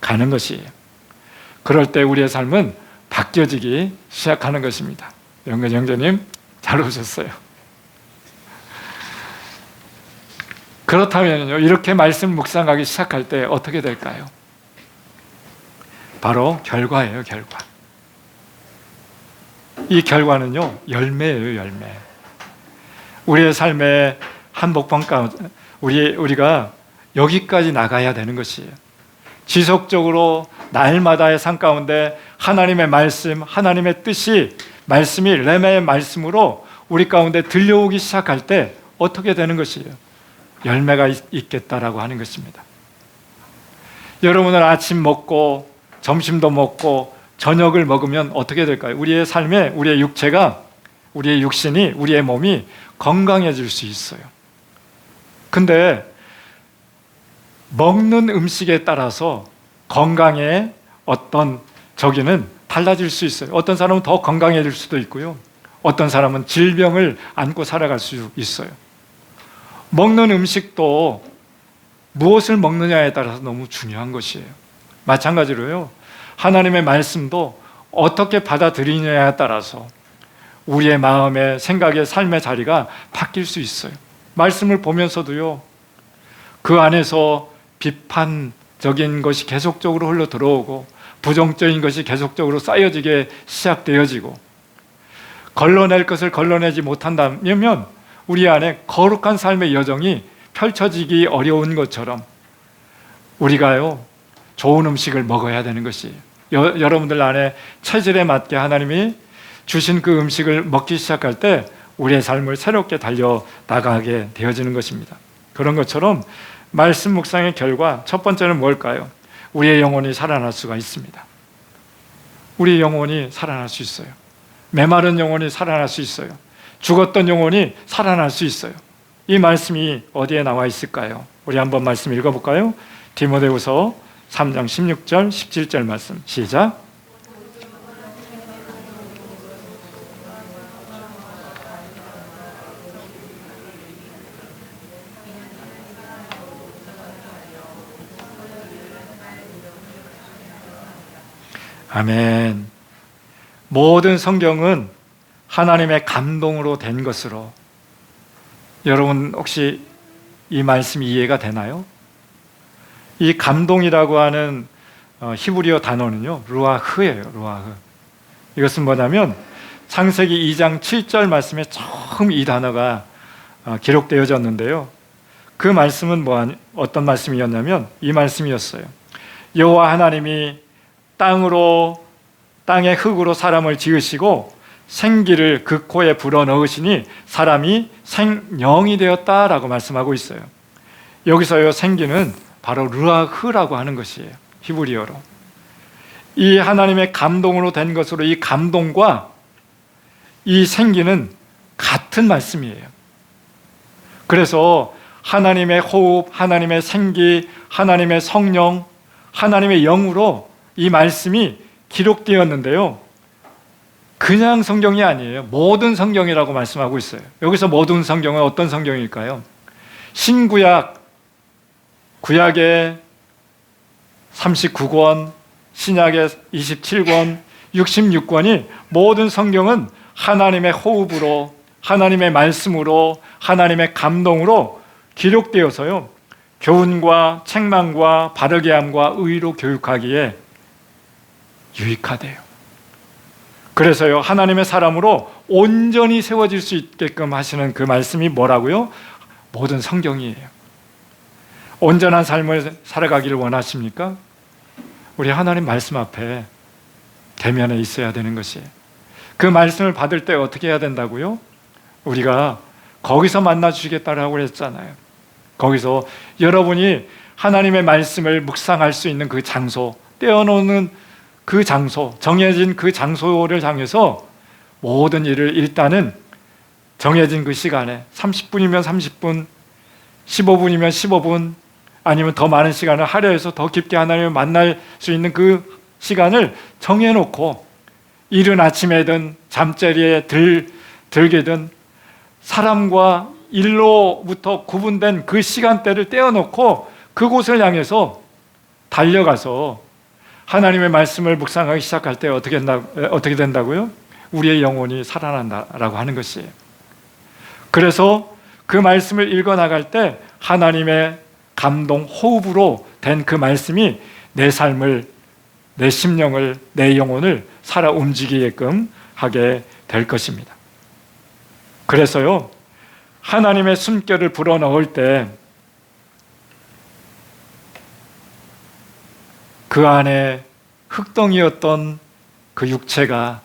가는 것이에요. 그럴 때 우리의 삶은 바뀌어지기 시작하는 것입니다. 영근 형제님 잘 오셨어요. 그렇다면요, 이렇게 말씀 묵상하기 시작할 때 어떻게 될까요? 바로 결과예요, 결과. 이 결과는요, 열매예요, 열매. 우리의 삶의 한복판 가운데 우리가 여기까지 나가야 되는 것이에요. 지속적으로 날마다의 삶 가운데 하나님의 말씀, 하나님의 뜻이, 말씀이 레메의 말씀으로 우리 가운데 들려오기 시작할 때 어떻게 되는 것이에요? 열매가 있겠다라고 하는 것입니다. 여러분은 아침 먹고 점심도 먹고 저녁을 먹으면 어떻게 될까요? 우리의 삶에 우리의 육체가, 우리의 육신이, 우리의 몸이 건강해질 수 있어요. 근데 먹는 음식에 따라서 건강의 어떤 저기는 달라질 수 있어요. 어떤 사람은 더 건강해질 수도 있고요, 어떤 사람은 질병을 안고 살아갈 수 있어요. 먹는 음식도 무엇을 먹느냐에 따라서 너무 중요한 것이에요. 마찬가지로요, 하나님의 말씀도 어떻게 받아들이느냐에 따라서 우리의 마음의 생각의 삶의 자리가 바뀔 수 있어요. 말씀을 보면서도요, 그 안에서 비판적인 것이 계속적으로 흘러 들어오고 부정적인 것이 계속적으로 쌓여지게 시작되어지고 걸러낼 것을 걸러내지 못한다면 우리 안에 거룩한 삶의 여정이 펼쳐지기 어려운 것처럼 우리가요, 좋은 음식을 먹어야 되는 것이에요. 여러분들 안에 체질에 맞게 하나님이 주신 그 음식을 먹기 시작할 때 우리의 삶을 새롭게 달려나가게 되어지는 것입니다. 그런 것처럼 말씀 묵상의 결과 첫 번째는 뭘까요? 우리의 영혼이 살아날 수가 있습니다. 우리의 영혼이 살아날 수 있어요. 메마른 영혼이 살아날 수 있어요. 죽었던 영혼이 살아날 수 있어요. 이 말씀이 어디에 나와 있을까요? 우리 한번 말씀 읽어볼까요? 디모데후서 3장 16절 17절 말씀 시작. 아멘. 모든 성경은 하나님의 감동으로 된 것으로, 여러분 혹시 이 말씀이 이해가 되나요? 이 감동이라고 하는 히브리어 단어는요, 루아흐예요. 루아흐. 이것은 뭐냐면 창세기 2장 7절 말씀에 처음 이 단어가 기록되어졌는데요. 그 말씀은 어떤 말씀이었냐면 이 말씀이었어요. 여호와 하나님이 땅의 흙으로 사람을 지으시고 생기를 그 코에 불어넣으시니 사람이 생령이 되었다라고 말씀하고 있어요. 여기서요, 생기는 바로 르아흐라고 하는 것이에요. 히브리어로. 이 하나님의 감동으로 된 것으로 이 감동과 이 생기는 같은 말씀이에요. 그래서 하나님의 호흡, 하나님의 생기, 하나님의 성령, 하나님의 영으로 이 말씀이 기록되었는데요, 그냥 성경이 아니에요. 모든 성경이라고 말씀하고 있어요. 여기서 모든 성경은 어떤 성경일까요? 신구약, 구약의 39권, 신약의 27권, 66권이 모든 성경은 하나님의 호흡으로, 하나님의 말씀으로, 하나님의 감동으로 기록되어서요, 교훈과 책망과 바르게 함과 의로 교육하기에 유익하대요. 그래서요, 하나님의 사람으로 온전히 세워질 수 있게끔 하시는 그 말씀이 뭐라고요? 모든 성경이에요. 온전한 삶을 살아가기를 원하십니까? 우리 하나님 말씀 앞에 대면에 있어야 되는 것이에요. 그 말씀을 받을 때 어떻게 해야 된다고요? 우리가 거기서 만나 주시겠다라고 그랬잖아요. 거기서 여러분이 하나님의 말씀을 묵상할 수 있는 그 장소, 떼어놓는 그 장소, 정해진 그 장소를 향해서 모든 일을 일단은 정해진 그 시간에 30분이면 30분, 15분이면 15분, 아니면 더 많은 시간을 할애해서 더 깊게 하나님을 만날 수 있는 그 시간을 정해놓고 이른 아침에든 잠자리에 들게든 사람과 일로부터 구분된 그 시간대를 떼어놓고 그곳을 향해서 달려가서 하나님의 말씀을 묵상하기 시작할 때 어떻게 된다고요? 우리의 영혼이 살아난다라고 하는 것이에요. 그래서 그 말씀을 읽어나갈 때 하나님의 감동, 호흡으로 된 그 말씀이 내 삶을, 내 심령을, 내 영혼을 살아 움직이게끔 하게 될 것입니다. 그래서요, 하나님의 숨결을 불어넣을 때 그 안에 흙덩이였던 그 육체가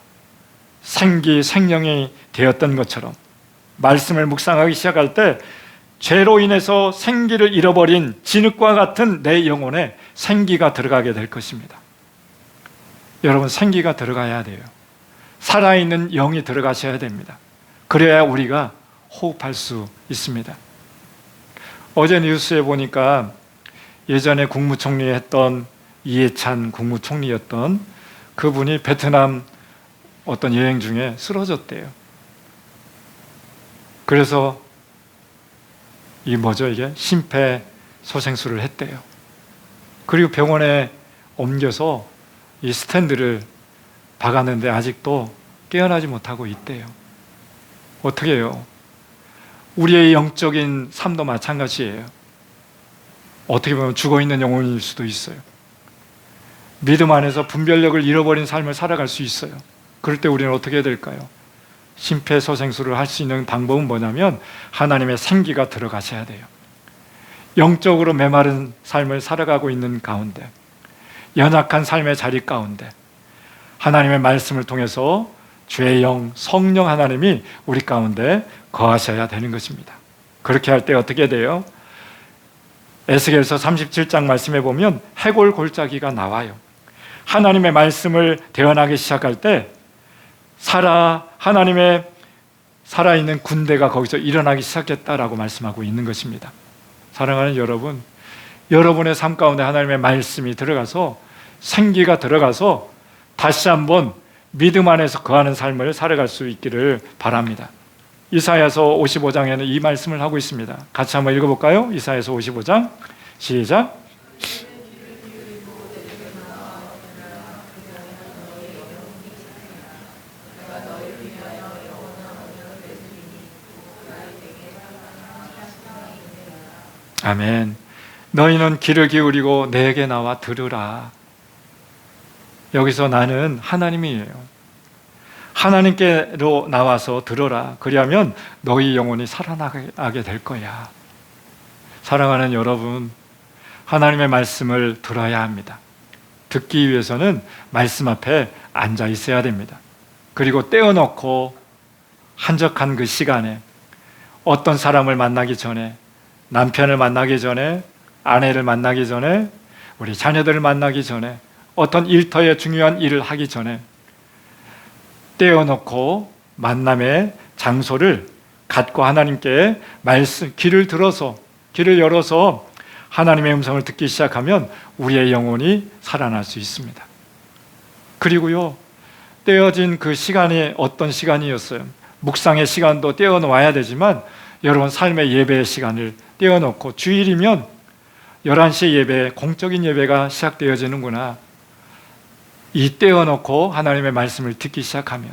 생명이 되었던 것처럼 말씀을 묵상하기 시작할 때 죄로 인해서 생기를 잃어버린 진흙과 같은 내 영혼에 생기가 들어가게 될 것입니다. 여러분, 생기가 들어가야 돼요. 살아있는 영이 들어가셔야 됩니다. 그래야 우리가 호흡할 수 있습니다. 어제 뉴스에 보니까 예전에 국무총리 했던 이해찬 국무총리였던 그분이 베트남 어떤 여행 중에 쓰러졌대요. 그래서 이게 심폐소생술을 했대요. 그리고 병원에 옮겨서 이 스탠드를 박았는데 아직도 깨어나지 못하고 있대요. 어떻게 해요? 우리의 영적인 삶도 마찬가지예요. 어떻게 보면 죽어있는 영혼일 수도 있어요. 믿음 안에서 분별력을 잃어버린 삶을 살아갈 수 있어요. 그럴 때 우리는 어떻게 해야 될까요? 심폐소생술을 할 수 있는 방법은 뭐냐면 하나님의 생기가 들어가셔야 돼요. 영적으로 메마른 삶을 살아가고 있는 가운데, 연약한 삶의 자리 가운데 하나님의 말씀을 통해서 주의 영, 성령 하나님이 우리 가운데 거하셔야 되는 것입니다. 그렇게 할 때 어떻게 돼요? 에스겔서 37장 말씀에 보면 해골 골짜기가 나와요. 하나님의 말씀을 대언하기 시작할 때 하나님의 살아있는 군대가 거기서 일어나기 시작했다라고 말씀하고 있는 것입니다. 사랑하는 여러분, 여러분의 삶 가운데 하나님의 말씀이 들어가서 생기가 들어가서 다시 한번 믿음 안에서 거하는 삶을 살아갈 수 있기를 바랍니다. 이사야서 55장에는 이 말씀을 하고 있습니다. 같이 한번 읽어볼까요? 이사야서 55장 시작. 아멘. 너희는 귀를 기울이고 내게 나와 들으라. 여기서 나는 하나님이에요. 하나님께로 나와서 들어라. 그리하면 너희 영혼이 살아나게 될 거야. 사랑하는 여러분, 하나님의 말씀을 들어야 합니다. 듣기 위해서는 말씀 앞에 앉아 있어야 됩니다. 그리고 떼어놓고 한적한 그 시간에 어떤 사람을 만나기 전에, 남편을 만나기 전에, 아내를 만나기 전에, 우리 자녀들을 만나기 전에, 어떤 일터에 중요한 일을 하기 전에 떼어놓고 만남의 장소를 갖고 하나님께 귀를 열어서 하나님의 음성을 듣기 시작하면 우리의 영혼이 살아날 수 있습니다. 그리고요, 떼어진 그 시간이 어떤 시간이었어요? 묵상의 시간도 떼어놓아야 되지만 여러분 삶의 예배의 시간을 떼어놓고 주일이면 11시 예배, 공적인 예배가 시작되어지는구나. 이 떼어놓고 하나님의 말씀을 듣기 시작하면,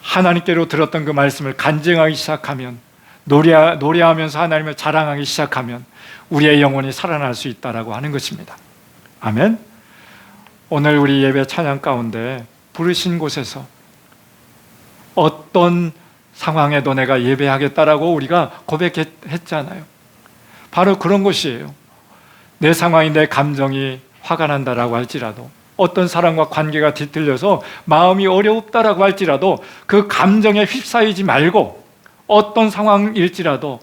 하나님께로 들었던 그 말씀을 간증하기 시작하면, 노래하면서 하나님을 자랑하기 시작하면 우리의 영혼이 살아날 수 있다라고 하는 것입니다. 아멘. 오늘 우리 예배 찬양 가운데 부르신 곳에서 어떤 상황에도 내가 예배하겠다라고 우리가 고백했잖아요. 바로 그런 것이에요. 내 상황이, 내 감정이 화가 난다라고 할지라도, 어떤 사람과 관계가 뒤틀려서 마음이 어렵다라고 할지라도 그 감정에 휩싸이지 말고 어떤 상황일지라도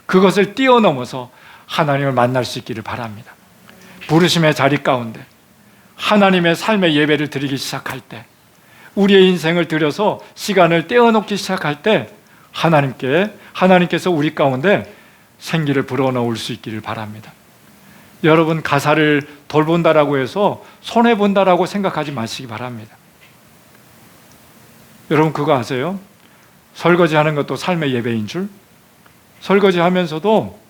그것을 뛰어넘어서 하나님을 만날 수 있기를 바랍니다. 부르심의 자리 가운데 하나님의 삶의 예배를 드리기 시작할 때, 우리의 인생을 들여서 시간을 떼어놓기 시작할 때 하나님께서 우리 가운데 생기를 불어넣을 수 있기를 바랍니다. 여러분, 가사를 돌본다라고 해서 손해본다라고 생각하지 마시기 바랍니다. 여러분 그거 아세요? 설거지하는 것도 삶의 예배인 줄? 설거지하면서도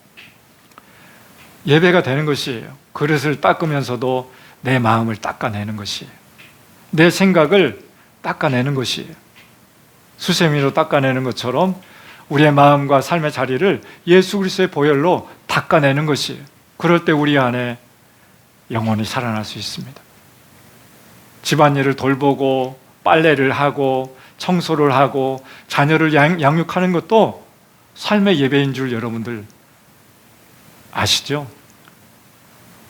예배가 되는 것이에요. 그릇을 닦으면서도 내 마음을 닦아내는 것이에요. 내 생각을 닦아내는 것이에요. 수세미로 닦아내는 것처럼 우리의 마음과 삶의 자리를 예수 그리스도의 보혈로 닦아내는 것이에요. 그럴 때 우리 안에 영혼이 살아날 수 있습니다. 집안일을 돌보고 빨래를 하고 청소를 하고 자녀를 양육하는 것도 삶의 예배인 줄 여러분들 아시죠?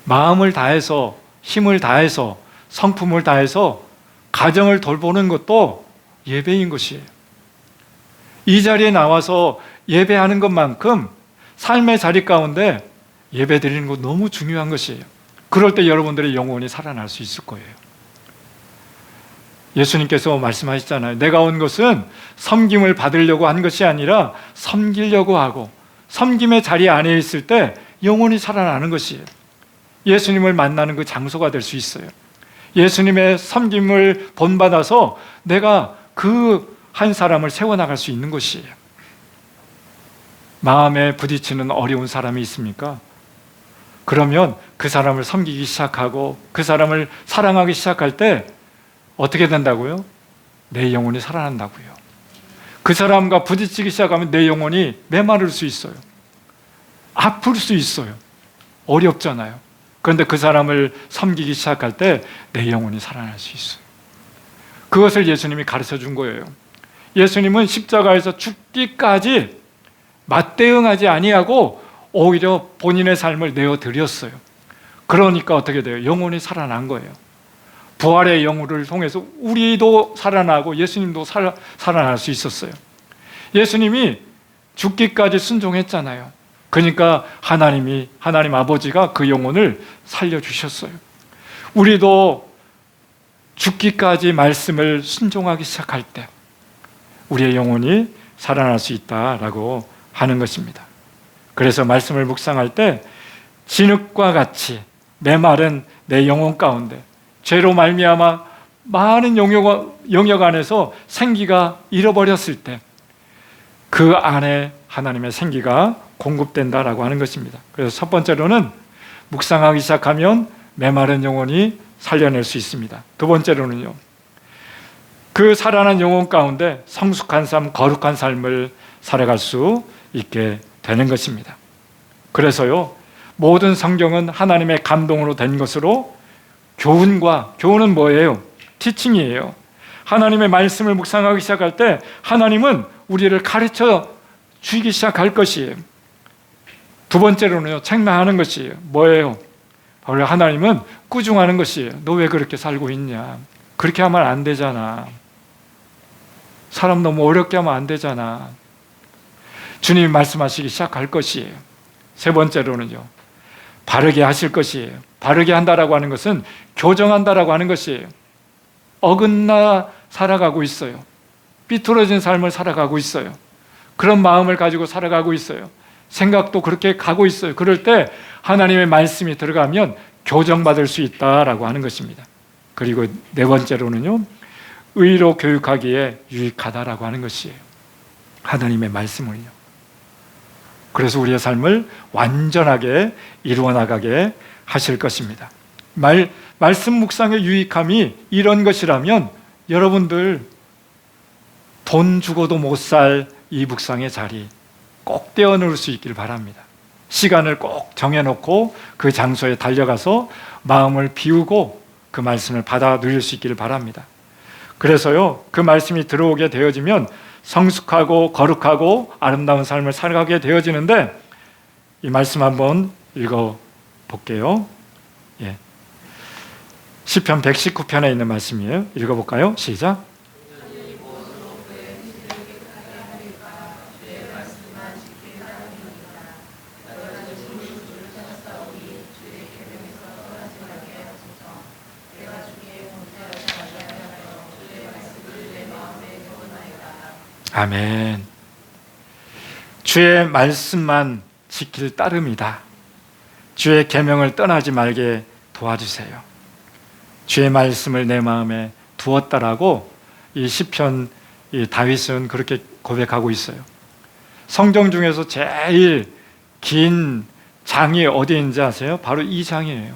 마음을 다해서, 힘을 다해서, 성품을 다해서 가정을 돌보는 것도 예배인 것이에요. 이 자리에 나와서 예배하는 것만큼 삶의 자리 가운데 예배 드리는 것 너무 중요한 것이에요. 그럴 때 여러분들의 영혼이 살아날 수 있을 거예요. 예수님께서 말씀하셨잖아요. 내가 온 것은 섬김을 받으려고 한 것이 아니라 섬기려고 하고, 섬김의 자리 안에 있을 때 영혼이 살아나는 것이에요. 예수님을 만나는 그 장소가 될 수 있어요. 예수님의 섬김을 본받아서 내가 그 한 사람을 세워나갈 수 있는 것이에요. 마음에 부딪히는 어려운 사람이 있습니까? 그러면 그 사람을 섬기기 시작하고 그 사람을 사랑하기 시작할 때 어떻게 된다고요? 내 영혼이 살아난다고요. 그 사람과 부딪히기 시작하면 내 영혼이 메마를 수 있어요. 아플 수 있어요. 어렵잖아요. 그런데 그 사람을 섬기기 시작할 때 내 영혼이 살아날 수 있어요. 그것을 예수님이 가르쳐 준 거예요. 예수님은 십자가에서 죽기까지 맞대응하지 아니하고 오히려 본인의 삶을 내어드렸어요. 그러니까 어떻게 돼요? 영혼이 살아난 거예요. 부활의 영혼을 통해서 우리도 살아나고 예수님도 살아날 수 있었어요. 예수님이 죽기까지 순종했잖아요. 그러니까 하나님 아버지가 그 영혼을 살려주셨어요. 우리도 죽기까지 말씀을 순종하기 시작할 때 우리의 영혼이 살아날 수 있다라고 하는 것입니다. 그래서 말씀을 묵상할 때 진흙과 같이 메마른 내 영혼 가운데 죄로 말미암아 많은 영역 안에서 생기가 잃어버렸을 때 그 안에 하나님의 생기가 공급된다라고 하는 것입니다. 그래서 첫 번째로는 묵상하기 시작하면 메마른 영혼이 살려낼 수 있습니다. 두 번째로는요, 그 살아난 영혼 가운데 성숙한 삶, 거룩한 삶을 살아갈 수 있게 되는 것입니다. 그래서요, 모든 성경은 하나님의 감동으로 된 것으로 교훈은 뭐예요? 티칭이에요. 하나님의 말씀을 묵상하기 시작할 때 하나님은 우리를 가르쳐 주기 시작할 것이에요. 두 번째로는요, 책망하는 것이에요. 뭐예요? 바로 하나님은 꾸중하는 것이에요. 너 왜 그렇게 살고 있냐? 그렇게 하면 안 되잖아. 사람 너무 어렵게 하면 안 되잖아. 주님이 말씀하시기 시작할 것이에요. 세 번째로는요, 바르게 하실 것이에요. 바르게 한다라고 하는 것은 교정한다라고 하는 것이에요. 어긋나 살아가고 있어요. 삐뚤어진 삶을 살아가고 있어요. 그런 마음을 가지고 살아가고 있어요. 생각도 그렇게 가고 있어요. 그럴 때 하나님의 말씀이 들어가면 교정받을 수 있다라고 하는 것입니다. 그리고 네 번째로는요, 의로 교육하기에 유익하다라고 하는 것이에요. 하나님의 말씀을요. 그래서 우리의 삶을 완전하게 이루어 나가게 하실 것입니다. 말씀 묵상의 유익함이 이런 것이라면 여러분들 돈 주고도 못 살 이 묵상의 자리 꼭 떼어놓을 수 있길 바랍니다. 시간을 꼭 정해놓고 그 장소에 달려가서 마음을 비우고 그 말씀을 받아 누릴 수 있기를 바랍니다. 그래서요, 그 말씀이 들어오게 되어지면 성숙하고 거룩하고 아름다운 삶을 살아가게 되어지는데, 이 말씀 한번 읽어볼게요. 예. 시편 119편에 있는 말씀이에요. 읽어볼까요? 시작. 아멘. 주의 말씀만 지킬 따름이다. 주의 계명을 떠나지 말게 도와주세요. 주의 말씀을 내 마음에 두었다라고 이 시편 이 다윗은 그렇게 고백하고 있어요. 성경 중에서 제일 긴 장이 어디인지 아세요? 바로 이 장이에요.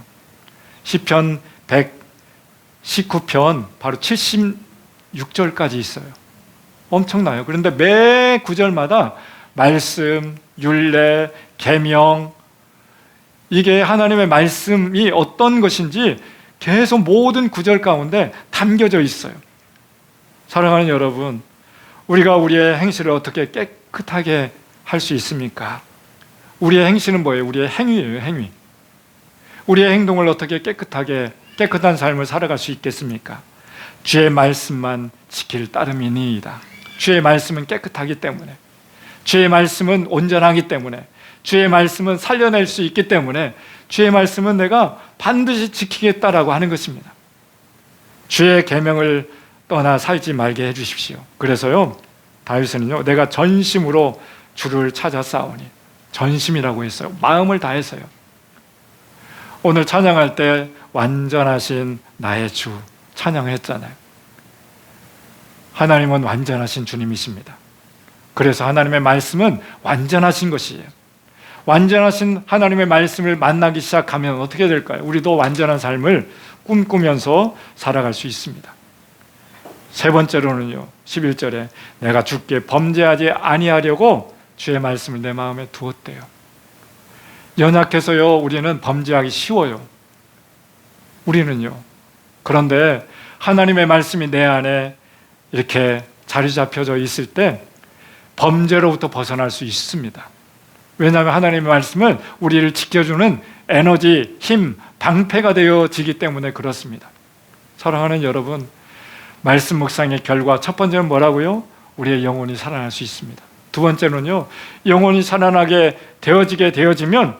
시편 119편 바로 76절까지 있어요. 엄청나요. 그런데 매 구절마다 말씀, 율례, 계명, 이게 하나님의 말씀이 어떤 것인지 계속 모든 구절 가운데 담겨져 있어요. 사랑하는 여러분, 우리가 우리의 행실을 어떻게 깨끗하게 할 수 있습니까? 우리의 행실은 뭐예요? 우리의 행위예요, 행위. 우리의 행동을 어떻게 깨끗한 삶을 살아갈 수 있겠습니까? 주의 말씀만 지킬 따름이니이다. 주의 말씀은 깨끗하기 때문에, 주의 말씀은 온전하기 때문에, 주의 말씀은 살려낼 수 있기 때문에 주의 말씀은 내가 반드시 지키겠다라고 하는 것입니다. 주의 계명을 떠나 살지 말게 해주십시오. 그래서요, 다윗은요, 내가 전심으로 주를 찾아 싸우니, 전심이라고 했어요. 마음을 다해서요. 오늘 찬양할 때 완전하신 나의 주 찬양했잖아요. 하나님은 완전하신 주님이십니다. 그래서 하나님의 말씀은 완전하신 것이에요. 완전하신 하나님의 말씀을 만나기 시작하면 어떻게 될까요? 우리도 완전한 삶을 꿈꾸면서 살아갈 수 있습니다. 세 번째로는요, 11절에 내가 주께 범죄하지 아니하려고 주의 말씀을 내 마음에 두었대요. 연약해서요, 우리는 범죄하기 쉬워요. 우리는요. 그런데 하나님의 말씀이 내 안에 이렇게 자리 잡혀져 있을 때 범죄로부터 벗어날 수 있습니다. 왜냐하면 하나님의 말씀은 우리를 지켜주는 에너지, 힘, 방패가 되어지기 때문에 그렇습니다. 사랑하는 여러분, 말씀 묵상의 결과 첫 번째는 뭐라고요? 우리의 영혼이 살아날 수 있습니다. 두 번째는요, 영혼이 살아나게 되어지게 되어지면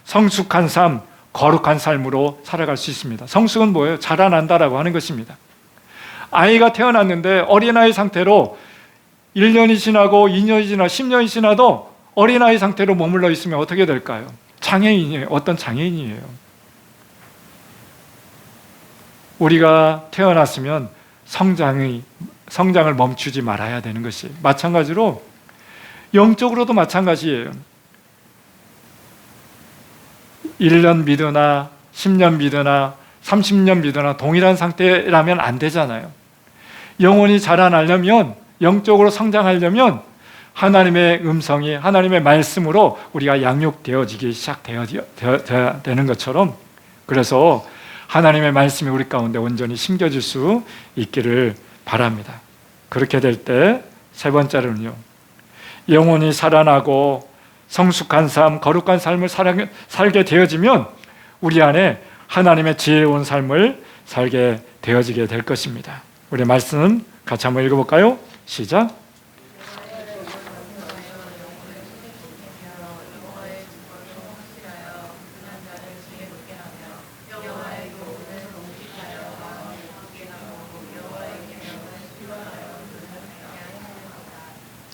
성숙한 삶, 거룩한 삶으로 살아갈 수 있습니다. 성숙은 뭐예요? 자라난다라고 하는 것입니다. 아이가 태어났는데 어린아이 상태로 1년이 지나고 2년이 지나 10년이 지나도 어린아이 상태로 머물러 있으면 어떻게 될까요? 장애인이에요. 어떤 장애인이에요. 우리가 태어났으면 성장을 멈추지 말아야 되는 것이 마찬가지로 영적으로도 마찬가지예요. 1년 믿으나 10년 믿으나 30년 믿으나 동일한 상태라면 안 되잖아요. 영혼이 자라나려면, 영적으로 성장하려면 하나님의 음성이, 하나님의 말씀으로 우리가 양육되어지기 시작되어야 되는 것처럼, 그래서 하나님의 말씀이 우리 가운데 온전히 심겨질 수 있기를 바랍니다. 그렇게 될 때 세 번째로는요, 영혼이 살아나고 성숙한 삶, 거룩한 삶을 살게 되어지면 우리 안에 하나님의 지혜로운 삶을 살게 되어지게 될 것입니다. 우리 말씀 같이 한번 읽어볼까요? 시작.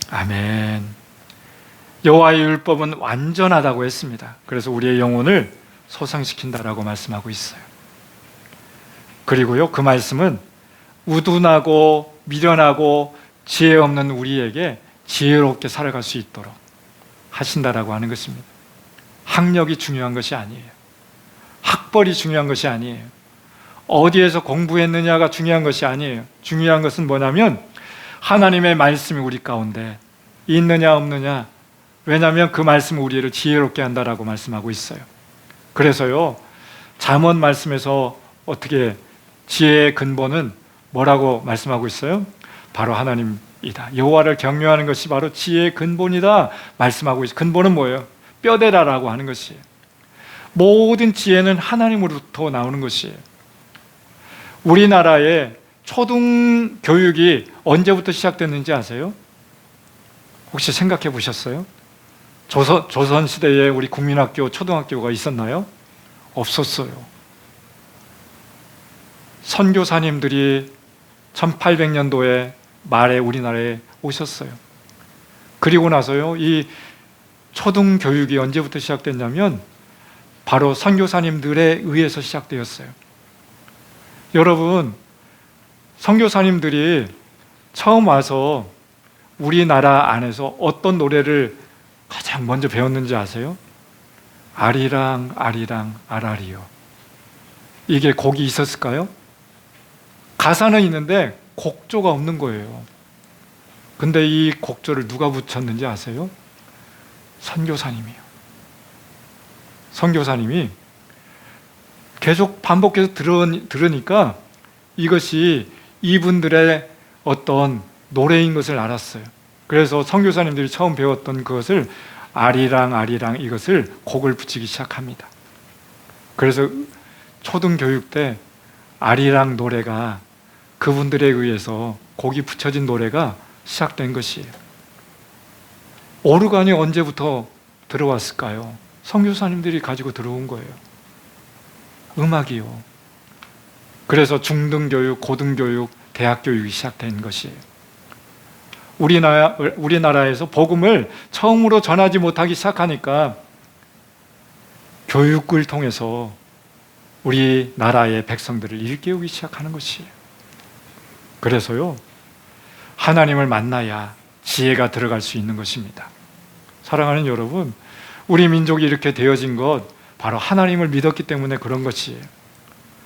아멘. 여호와의 율법은 완전하다고 했습니다. 그래서 우리의 영혼을 소생시킨다라고 말씀하고 있어요. 그리고요, 그 말씀은 우둔하고 미련하고 지혜 없는 우리에게 지혜롭게 살아갈 수 있도록 하신다라고 하는 것입니다. 학력이 중요한 것이 아니에요. 학벌이 중요한 것이 아니에요. 어디에서 공부했느냐가 중요한 것이 아니에요. 중요한 것은 뭐냐면 하나님의 말씀이 우리 가운데 있느냐 없느냐. 왜냐하면 그 말씀은 우리를 지혜롭게 한다라고 말씀하고 있어요. 그래서요, 잠언 말씀에서 어떻게 지혜의 근본은 뭐라고 말씀하고 있어요? 바로 하나님이다. 여호와를 경외하는 것이 바로 지혜의 근본이다 말씀하고 있어요. 근본은 뭐예요? 뼈대라라고 하는 것이에요. 모든 지혜는 하나님으로부터 나오는 것이에요. 우리나라의 초등 교육이 언제부터 시작됐는지 아세요? 혹시 생각해 보셨어요? 조선시대에 우리 국민학교, 초등학교가 있었나요? 없었어요. 선교사님들이 1800년도에 말에 우리나라에 오셨어요. 그리고 나서요, 이 초등교육이 언제부터 시작됐냐면 바로 선교사님들에 의해서 시작되었어요. 여러분, 선교사님들이 처음 와서 우리나라 안에서 어떤 노래를 가장 먼저 배웠는지 아세요? 아리랑 아리랑 아라리요. 이게 곡이 있었을까요? 가사는 있는데 곡조가 없는 거예요. 근데 이 곡조를 누가 붙였는지 아세요? 선교사님이요. 선교사님이 계속 반복해서 들으니까 이것이 이분들의 어떤 노래인 것을 알았어요. 그래서 선교사님들이 처음 배웠던 그것을 아리랑 아리랑 이것을 곡을 붙이기 시작합니다. 그래서 초등교육 때 아리랑 노래가 그분들에 의해서 곡이 붙여진 노래가 시작된 것이에요. 오르간이 언제부터 들어왔을까요? 선교사님들이 가지고 들어온 거예요. 음악이요. 그래서 중등교육, 고등교육, 대학교육이 시작된 것이에요. 우리나라에서 복음을 처음으로 전하지 못하기 시작하니까 교육을 통해서 우리나라의 백성들을 일깨우기 시작하는 것이에요. 그래서요, 하나님을 만나야 지혜가 들어갈 수 있는 것입니다. 사랑하는 여러분, 우리 민족이 이렇게 되어진 것 바로 하나님을 믿었기 때문에 그런 것이에요.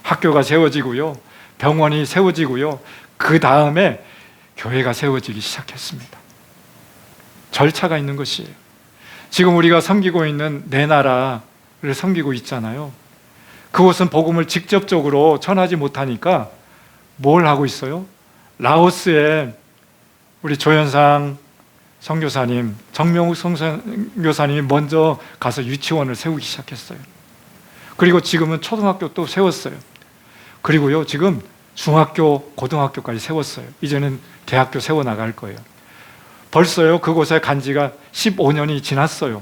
학교가 세워지고요, 병원이 세워지고요, 그 다음에 교회가 세워지기 시작했습니다. 절차가 있는 것이에요. 지금 우리가 섬기고 있는 내 나라를 섬기고 있잖아요. 그곳은 복음을 직접적으로 전하지 못하니까 뭘 하고 있어요? 라오스에 우리 조현상 선교사님, 정명욱 선교사님이 먼저 가서 유치원을 세우기 시작했어요. 그리고 지금은 초등학교 또 세웠어요. 그리고요, 지금 중학교, 고등학교까지 세웠어요. 이제는 대학교 세워나갈 거예요. 벌써요, 그곳에 간 지가 15년이 지났어요.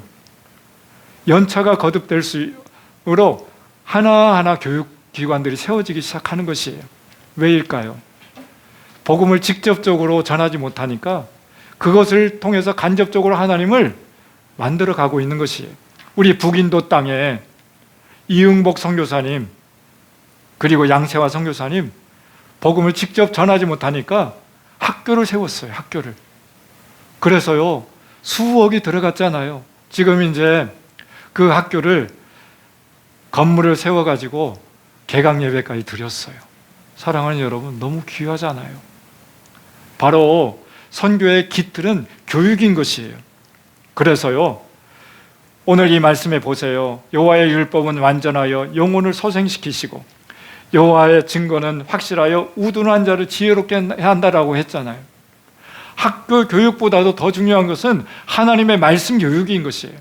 연차가 거듭될 수로 하나하나 교육기관들이 세워지기 시작하는 것이에요. 왜일까요? 복음을 직접적으로 전하지 못하니까 그것을 통해서 간접적으로 하나님을 만들어 가고 있는 것이에요. 우리 북인도 땅에 이응복 선교사님 그리고 양세화 선교사님 복음을 직접 전하지 못하니까 학교를 세웠어요. 학교를. 그래서요, 수억이 들어갔잖아요. 지금 이제 그 학교를 건물을 세워가지고 개강 예배까지 드렸어요. 사랑하는 여러분, 너무 귀하잖아요. 바로 선교의 깃들은 교육인 것이에요. 그래서요, 오늘 이 말씀에 보세요. 여호와의 율법은 완전하여 영혼을 소생시키시고 여호와의 증거는 확실하여 우둔한 자를 지혜롭게 한다라고 했잖아요. 학교 교육보다도 더 중요한 것은 하나님의 말씀 교육인 것이에요.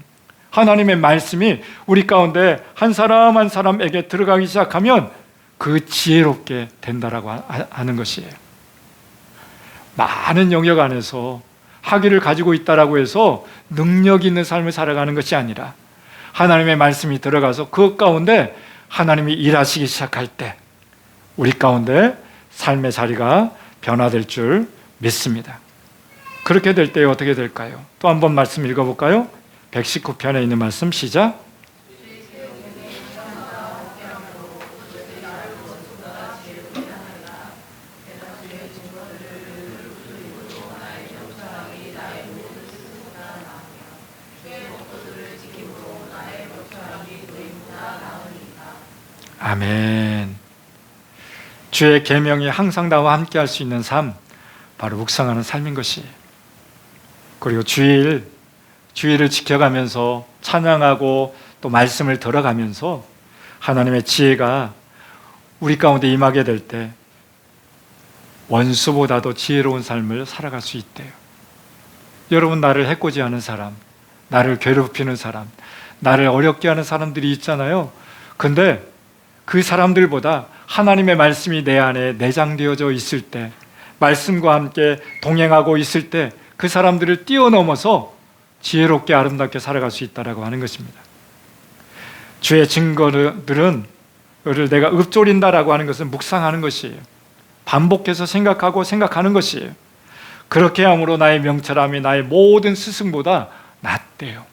하나님의 말씀이 우리 가운데 한 사람 한 사람에게 들어가기 시작하면 그 지혜롭게 된다라고 하는 것이에요. 많은 영역 안에서 학위를 가지고 있다라고 해서 능력 있는 삶을 살아가는 것이 아니라 하나님의 말씀이 들어가서 그 가운데 하나님이 일하시기 시작할 때 우리 가운데 삶의 자리가 변화될 줄 믿습니다. 그렇게 될 때 어떻게 될까요? 또 한 번 말씀 읽어볼까요? 119편에 있는 말씀 시작. 아멘. 주의 계명이 항상 나와 함께 할 수 있는 삶, 바로 묵상하는 삶인 것이에요. 그리고 주일을 지켜가면서 찬양하고 또 말씀을 들어가면서 하나님의 지혜가 우리 가운데 임하게 될 때 원수보다도 지혜로운 삶을 살아갈 수 있대요. 여러분, 나를 해코지하는 사람, 나를 괴롭히는 사람, 나를 어렵게 하는 사람들이 있잖아요. 근데 그 사람들보다 하나님의 말씀이 내 안에 내장되어져 있을 때, 말씀과 함께 동행하고 있을 때 그 사람들을 뛰어넘어서 지혜롭게 아름답게 살아갈 수 있다라고 하는 것입니다. 주의 증거들은 내가 읊조린다라고 하는 것은 묵상하는 것이에요. 반복해서 생각하는 것이에요. 그렇게 함으로 나의 명철함이 나의 모든 스승보다 낫대요.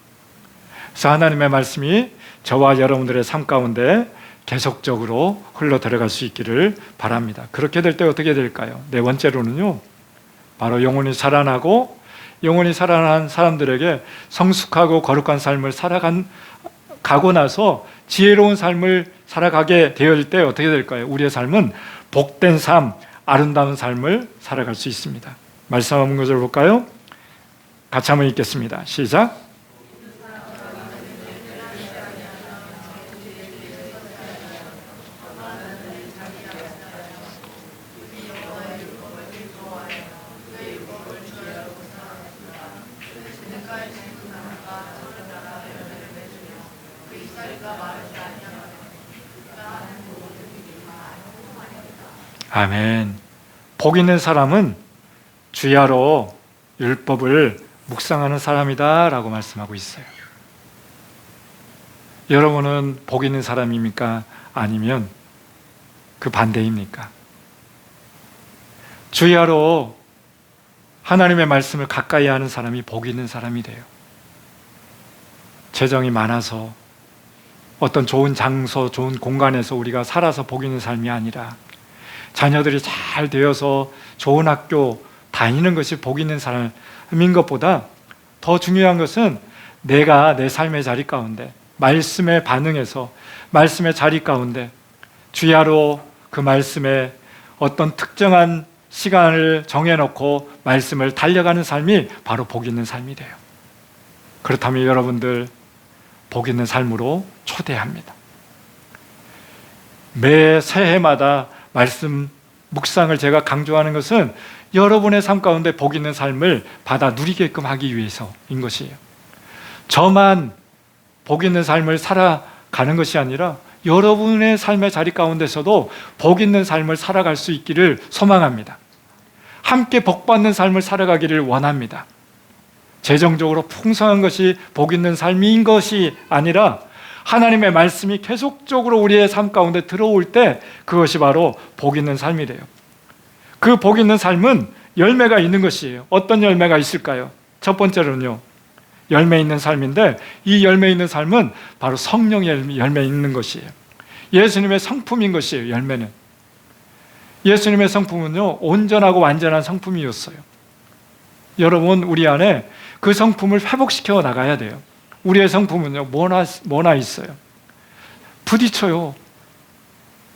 그래서 하나님의 말씀이 저와 여러분들의 삶 가운데 계속적으로 흘러 들어갈 수 있기를 바랍니다. 그렇게 될 때 어떻게 될까요? 네 번째로는요, 바로 영혼이 살아나고 영혼이 살아난 사람들에게 성숙하고 거룩한 삶을 가고 나서 지혜로운 삶을 살아가게 되어질 때 어떻게 될까요? 우리의 삶은 복된 삶, 아름다운 삶을 살아갈 수 있습니다. 말씀 한번 구절 볼까요? 같이 한번 읽겠습니다. 시작. 아멘. 복 있는 사람은 주야로 율법을 묵상하는 사람이다 라고 말씀하고 있어요. 여러분은 복 있는 사람입니까? 아니면 그 반대입니까? 주야로 하나님의 말씀을 가까이 하는 사람이 복 있는 사람이 돼요. 재정이 많아서 어떤 좋은 장소, 좋은 공간에서 우리가 살아서 복 있는 삶이 아니라 자녀들이 잘 되어서 좋은 학교 다니는 것이 복 있는 사람인 것보다 더 중요한 것은 내가 내 삶의 자리 가운데 말씀에 반응해서 말씀의 자리 가운데 주야로 그 말씀에 어떤 특정한 시간을 정해놓고 말씀을 달려가는 삶이 바로 복 있는 삶이 돼요. 그렇다면 여러분들 복 있는 삶으로 초대합니다. 매 새해마다 말씀 묵상을 제가 강조하는 것은 여러분의 삶 가운데 복 있는 삶을 받아 누리게끔 하기 위해서인 것이에요. 저만 복 있는 삶을 살아가는 것이 아니라 여러분의 삶의 자리 가운데서도 복 있는 삶을 살아갈 수 있기를 소망합니다. 함께 복받는 삶을 살아가기를 원합니다. 재정적으로 풍성한 것이 복 있는 삶인 것이 아니라 하나님의 말씀이 계속적으로 우리의 삶 가운데 들어올 때 그것이 바로 복 있는 삶이래요. 그 복 있는 삶은 열매가 있는 것이에요. 어떤 열매가 있을까요? 첫 번째로는요, 열매 있는 삶인데 이 열매 있는 삶은 바로 성령의 열매 있는 것이에요. 예수님의 성품인 것이에요. 열매는 예수님의 성품은요, 온전하고 완전한 성품이었어요. 여러분, 우리 안에 그 성품을 회복시켜 나가야 돼요. 우리의 성품은요, 뭐나 있어요. 부딪혀요.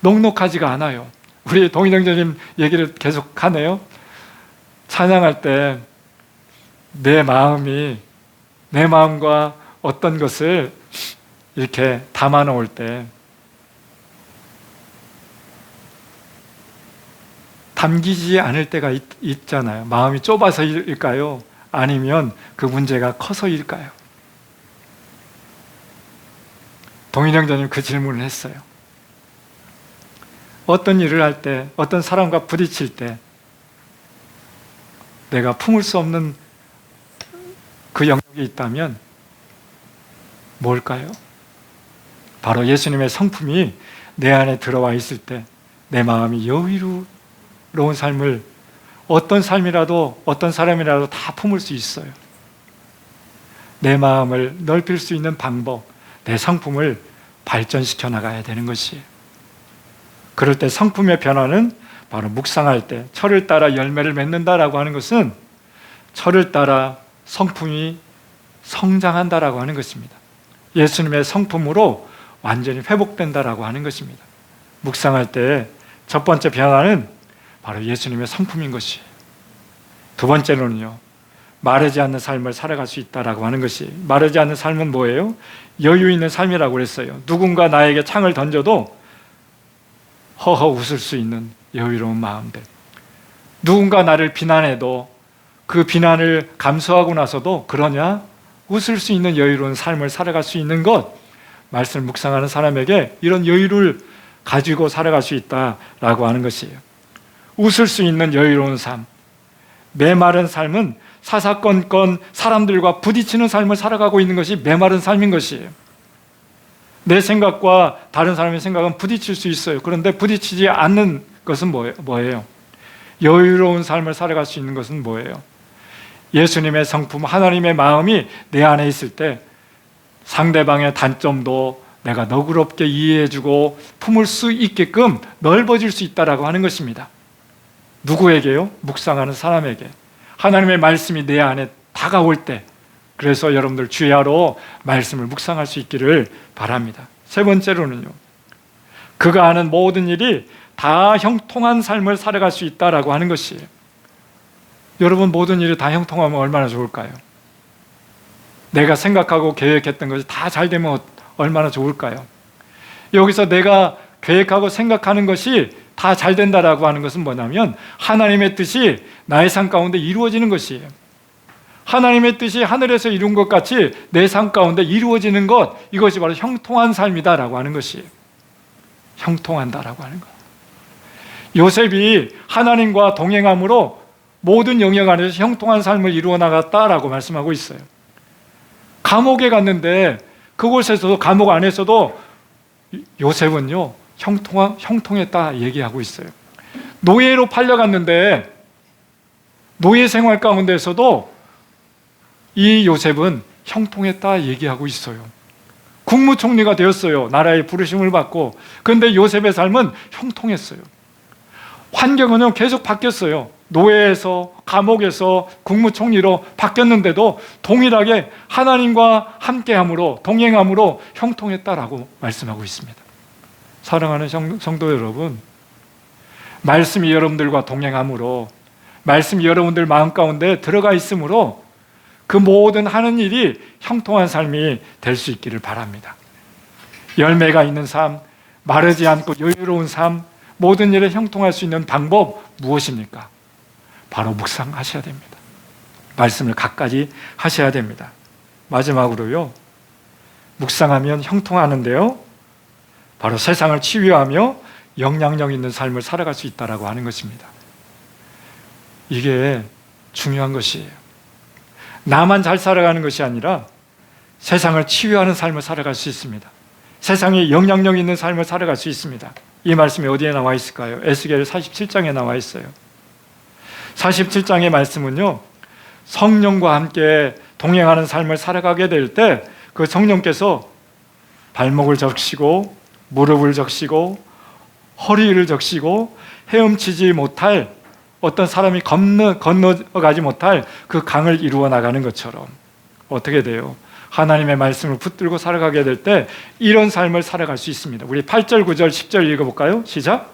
넉넉하지가 않아요. 우리 동인형제님 얘기를 계속 하네요. 찬양할 때 내 마음과 어떤 것을 이렇게 담아 놓을 때 담기지 않을 때가 있잖아요. 마음이 좁아서일까요? 아니면 그 문제가 커서일까요? 동인형제님 그 질문을 했어요. 어떤 일을 할 때, 어떤 사람과 부딪힐 때 내가 품을 수 없는 그 영역이 있다면 뭘까요? 바로 예수님의 성품이 내 안에 들어와 있을 때 내 마음이 여유로운 삶을 어떤 삶이라도 어떤 사람이라도 다 품을 수 있어요. 내 마음을 넓힐 수 있는 방법, 내 성품을 발전시켜 나가야 되는 것이에요. 그럴 때 성품의 변화는 바로 묵상할 때 철을 따라 열매를 맺는다라고 하는 것은 철을 따라 성품이 성장한다라고 하는 것입니다. 예수님의 성품으로 완전히 회복된다라고 하는 것입니다. 묵상할 때 첫 번째 변화는 바로 예수님의 성품인 것이에요. 두 번째로는요, 마르지 않는 삶을 살아갈 수 있다라고 하는 것이, 마르지 않는 삶은 뭐예요? 여유 있는 삶이라고 그랬어요. 누군가 나에게 창을 던져도 허허 웃을 수 있는 여유로운 마음들. 누군가 나를 비난해도 그 비난을 감수하고 나서도 그러냐? 웃을 수 있는 여유로운 삶을 살아갈 수 있는 것, 말씀을 묵상하는 사람에게 이런 여유를 가지고 살아갈 수 있다라고 하는 것이에요. 웃을 수 있는 여유로운 삶. 메마른 삶은 사사건건 사람들과 부딪히는 삶을 살아가고 있는 것이 메마른 삶인 것이에요. 내 생각과 다른 사람의 생각은 부딪힐 수 있어요. 그런데 부딪히지 않는 것은 뭐예요? 여유로운 삶을 살아갈 수 있는 것은 뭐예요? 예수님의 성품, 하나님의 마음이 내 안에 있을 때 상대방의 단점도 내가 너그럽게 이해해주고 품을 수 있게끔 넓어질 수 있다라고 하는 것입니다. 누구에게요? 묵상하는 사람에게. 하나님의 말씀이 내 안에 다가올 때, 그래서 여러분들 주야로 말씀을 묵상할 수 있기를 바랍니다. 세 번째로는요, 그가 하는 모든 일이 다 형통한 삶을 살아갈 수 있다라고 하는 것이에요. 여러분, 모든 일이 다 형통하면 얼마나 좋을까요? 내가 생각하고 계획했던 것이 다 잘 되면 얼마나 좋을까요? 여기서 내가 계획하고 생각하는 것이 다 잘 된다라고 하는 것은 뭐냐면 하나님의 뜻이 나의 삶 가운데 이루어지는 것이에요. 하나님의 뜻이 하늘에서 이룬 것 같이 내 삶 가운데 이루어지는 것, 이것이 바로 형통한 삶이다라고 하는 것이에요. 형통한다라고 하는 것. 요셉이 하나님과 동행함으로 모든 영역 안에서 형통한 삶을 이루어 나갔다라고 말씀하고 있어요. 감옥에 갔는데 그곳에서도, 감옥 안에서도 요셉은요 형통했다 얘기하고 있어요. 노예로 팔려갔는데 노예 생활 가운데서도 이 요셉은 형통했다 얘기하고 있어요. 국무총리가 되었어요. 나라의 부르심을 받고. 그런데 요셉의 삶은 형통했어요. 환경은 계속 바뀌었어요. 노예에서, 감옥에서 국무총리로 바뀌었는데도 동일하게 하나님과 함께함으로, 동행함으로 형통했다라고 말씀하고 있습니다. 사랑하는 성도 여러분, 말씀이 여러분들과 동행함으로, 말씀이 여러분들 마음 가운데 들어가 있으므로 그 모든 하는 일이 형통한 삶이 될 수 있기를 바랍니다. 열매가 있는 삶, 마르지 않고 여유로운 삶, 모든 일에 형통할 수 있는 방법 무엇입니까? 바로 묵상하셔야 됩니다. 말씀을 갖가지 하셔야 됩니다. 마지막으로요, 묵상하면 형통하는데요, 바로 세상을 치유하며 영향력 있는 삶을 살아갈 수 있다라고 하는 것입니다. 이게 중요한 것이에요. 나만 잘 살아가는 것이 아니라 세상을 치유하는 삶을 살아갈 수 있습니다. 세상에 영향력 있는 삶을 살아갈 수 있습니다. 이 말씀이 어디에 나와 있을까요? 에스겔 47장에 나와 있어요. 47장의 말씀은요, 성령과 함께 동행하는 삶을 살아가게 될 때 그 성령께서 발목을 적시고 무릎을 적시고 허리를 적시고 헤엄치지 못할, 어떤 사람이 건너가지 못할 그 강을 이루어 나가는 것처럼 어떻게 돼요? 하나님의 말씀을 붙들고 살아가게 될 때 이런 삶을 살아갈 수 있습니다. 우리 8절, 9절, 10절 읽어볼까요? 시작!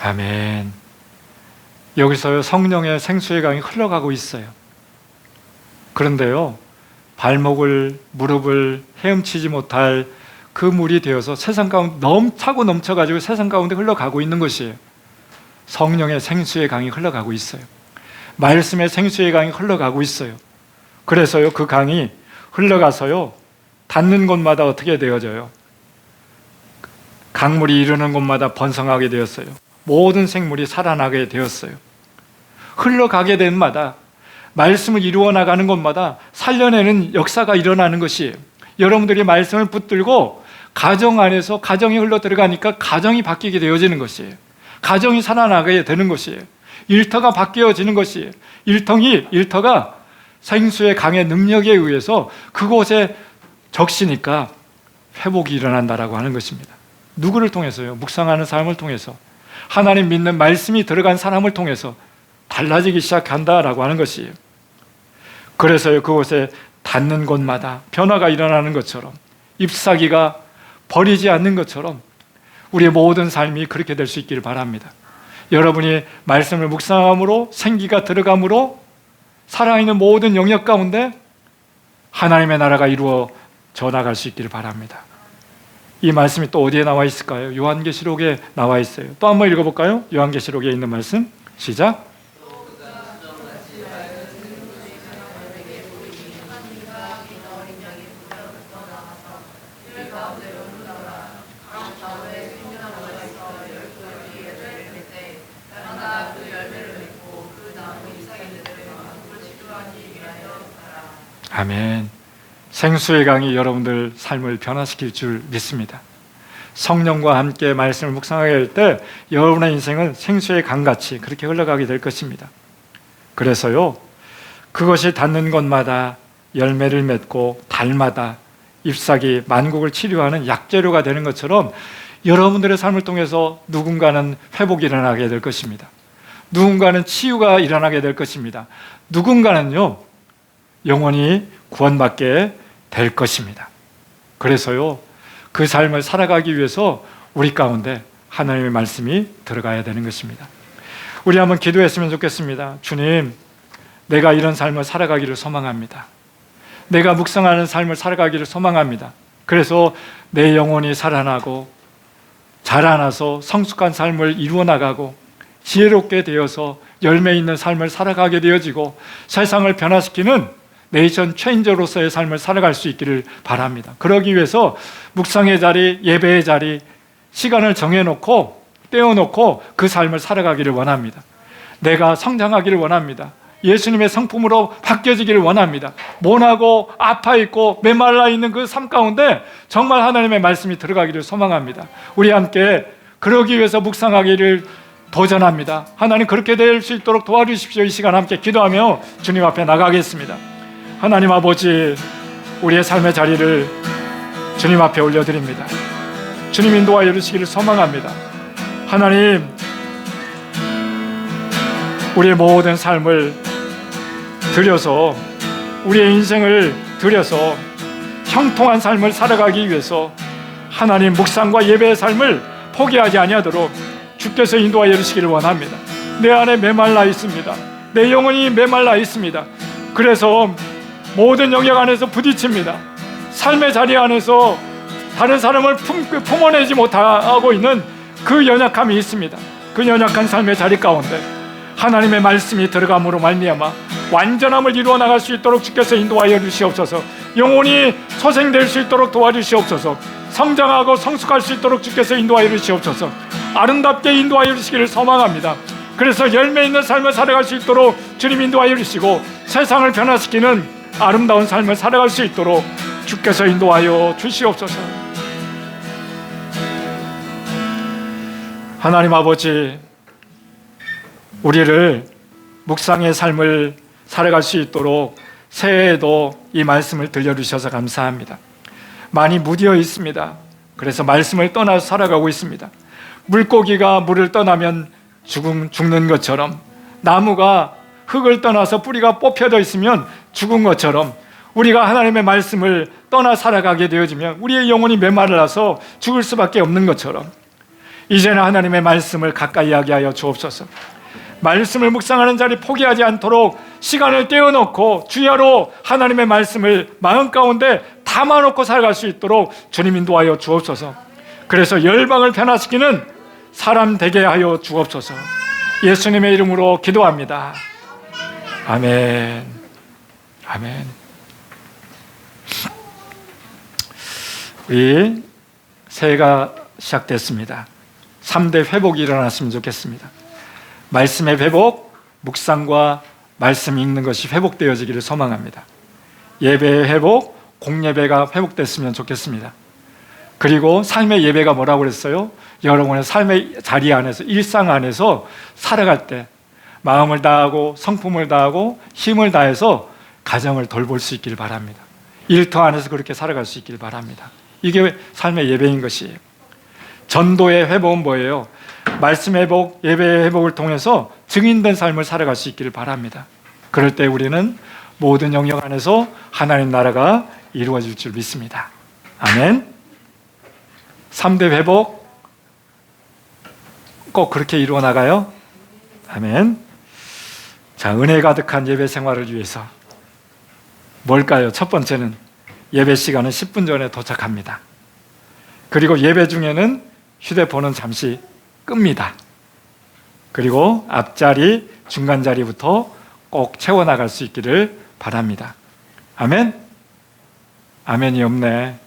아멘. 여기서 성령의 생수의 강이 흘러가고 있어요. 그런데요, 발목을, 무릎을 헤엄치지 못할 그 물이 되어서 세상 가운데 차고 넘쳐가지고 세상 가운데 흘러가고 있는 것이에요. 성령의 생수의 강이 흘러가고 있어요. 말씀의 생수의 강이 흘러가고 있어요. 그래서요, 그 강이 흘러가서요, 닿는 곳마다 어떻게 되어져요? 강물이 이르는 곳마다 번성하게 되었어요. 모든 생물이 살아나게 되었어요. 흘러가게 된 마다, 말씀을 이루어 나가는 곳마다 살려내는 역사가 일어나는 것이에요. 여러분들이 말씀을 붙들고 가정 안에서 가정이 흘러 들어가니까 가정이 바뀌게 되어지는 것이에요. 가정이 살아나게 되는 것이에요. 일터가 바뀌어지는 것이에요. 일터가 생수의 강의 능력에 의해서 그곳에 적시니까 회복이 일어난다라고 하는 것입니다. 누구를 통해서요? 묵상하는 사람을 통해서, 하나님 믿는 말씀이 들어간 사람을 통해서 달라지기 시작한다라고 하는 것이에요. 그래서요, 그곳에 닿는 곳마다 변화가 일어나는 것처럼, 잎사귀가 버리지 않는 것처럼 우리의 모든 삶이 그렇게 될 수 있기를 바랍니다. 여러분이 말씀을 묵상함으로, 생기가 들어감으로 살아있는 모든 영역 가운데 하나님의 나라가 이루어져 나갈 수 있기를 바랍니다. 이 말씀이 또 어디에 나와 있을까요? 요한계시록에 나와 있어요. 또 한번 읽어볼까요? 요한계시록에 있는 말씀, 시작! 아멘. 생수의 강이 여러분들 삶을 변화시킬 줄 믿습니다. 성령과 함께 말씀을 묵상하게 될 때 여러분의 인생은 생수의 강같이 그렇게 흘러가게 될 것입니다. 그래서요, 그것이 닿는 곳마다 열매를 맺고 달마다 잎사귀, 만국을 치료하는 약재료가 되는 것처럼 여러분들의 삶을 통해서 누군가는 회복이 일어나게 될 것입니다. 누군가는 치유가 일어나게 될 것입니다. 누군가는요, 영원히 구원받게 될 것입니다. 그래서요, 그 삶을 살아가기 위해서 우리 가운데 하나님의 말씀이 들어가야 되는 것입니다. 우리 한번 기도했으면 좋겠습니다. 주님, 내가 이런 삶을 살아가기를 소망합니다. 내가 묵상하는 삶을 살아가기를 소망합니다. 그래서 내 영혼이 살아나고 자라나서 성숙한 삶을 이루어 나가고 지혜롭게 되어서 열매 있는 삶을 살아가게 되어지고 세상을 변화시키는 네이션 체인저로서의 삶을 살아갈 수 있기를 바랍니다. 그러기 위해서 묵상의 자리, 예배의 자리, 시간을 정해놓고 떼어놓고 그 삶을 살아가기를 원합니다. 내가 성장하기를 원합니다. 예수님의 성품으로 바뀌어지기를 원합니다. 모나고 아파있고 메말라 있는 그 삶 가운데 정말 하나님의 말씀이 들어가기를 소망합니다. 우리 함께 그러기 위해서 묵상하기를 도전합니다. 하나님 그렇게 될 수 있도록 도와주십시오. 이 시간 함께 기도하며 주님 앞에 나가겠습니다. 하나님 아버지, 우리의 삶의 자리를 주님 앞에 올려드립니다. 주님 인도하여 주시기를 소망합니다. 하나님, 우리의 모든 삶을 들여서, 우리의 인생을 들여서 형통한 삶을 살아가기 위해서 하나님 묵상과 예배의 삶을 포기하지 아니하도록 주께서 인도하여 주시기를 원합니다. 내 안에 메말라 있습니다. 내 영혼이 메말라 있습니다. 그래서 모든 영역 안에서 부딪힙니다. 삶의 자리 안에서 다른 사람을 품어내지 못하고 있는 그 연약함이 있습니다. 그 연약한 삶의 자리 가운데 하나님의 말씀이 들어감으로 말미암아 완전함을 이루어 나갈 수 있도록 주께서 인도하여 주시옵소서. 영혼이 소생될 수 있도록 도와주시옵소서. 성장하고 성숙할 수 있도록 주께서 인도하여 주시옵소서. 아름답게 인도하여 주시기를 소망합니다. 그래서 열매 있는 삶을 살아갈 수 있도록 주님 인도하여 주시고 세상을 변화시키는 아름다운 삶을 살아갈 수 있도록 주께서 인도하여 주시옵소서. 하나님 아버지, 우리를 묵상의 삶을 살아갈 수 있도록 새해에도 이 말씀을 들려주셔서 감사합니다. 많이 무디어 있습니다. 그래서 말씀을 떠나서 살아가고 있습니다. 물고기가 물을 떠나면 죽는 것처럼, 나무가 흙을 떠나서 뿌리가 뽑혀져 있으면 죽은 것처럼, 우리가 하나님의 말씀을 떠나 살아가게 되어지면 우리의 영혼이 메말라서 죽을 수밖에 없는 것처럼, 이제는 하나님의 말씀을 가까이 하게 하여 주옵소서. 말씀을 묵상하는 자리 포기하지 않도록 시간을 떼어놓고 주야로 하나님의 말씀을 마음 가운데 담아놓고 살아갈 수 있도록 주님 인도하여 주옵소서. 그래서 열방을 변화시키는 사람 되게 하여 주옵소서. 예수님의 이름으로 기도합니다. 아멘. 아멘. 우리 새해가 시작됐습니다. 3대 회복이 일어났으면 좋겠습니다. 말씀의 회복, 묵상과 말씀 읽는 것이 회복되어지기를 소망합니다. 예배의 회복, 공예배가 회복됐으면 좋겠습니다. 그리고 삶의 예배가 뭐라고 그랬어요? 여러분의 삶의 자리 안에서, 일상 안에서 살아갈 때 마음을 다하고 성품을 다하고 힘을 다해서 가정을 돌볼 수 있기를 바랍니다. 일터 안에서 그렇게 살아갈 수 있기를 바랍니다. 이게 삶의 예배인 것이에요. 전도의 회복은 뭐예요? 말씀 회복, 예배의 회복을 통해서 증인된 삶을 살아갈 수 있기를 바랍니다. 그럴 때 우리는 모든 영역 안에서 하나님 나라가 이루어질 줄 믿습니다. 아멘. 3대 회복 꼭 그렇게 이루어 나가요. 아멘. 자, 은혜 가득한 예배 생활을 위해서 뭘까요? 첫 번째는 예배 시간은 10분 전에 도착합니다. 그리고 예배 중에는 휴대폰은 잠시 끕니다. 그리고 앞자리, 중간자리부터 꼭 채워나갈 수 있기를 바랍니다. 아멘? 아멘이 없네.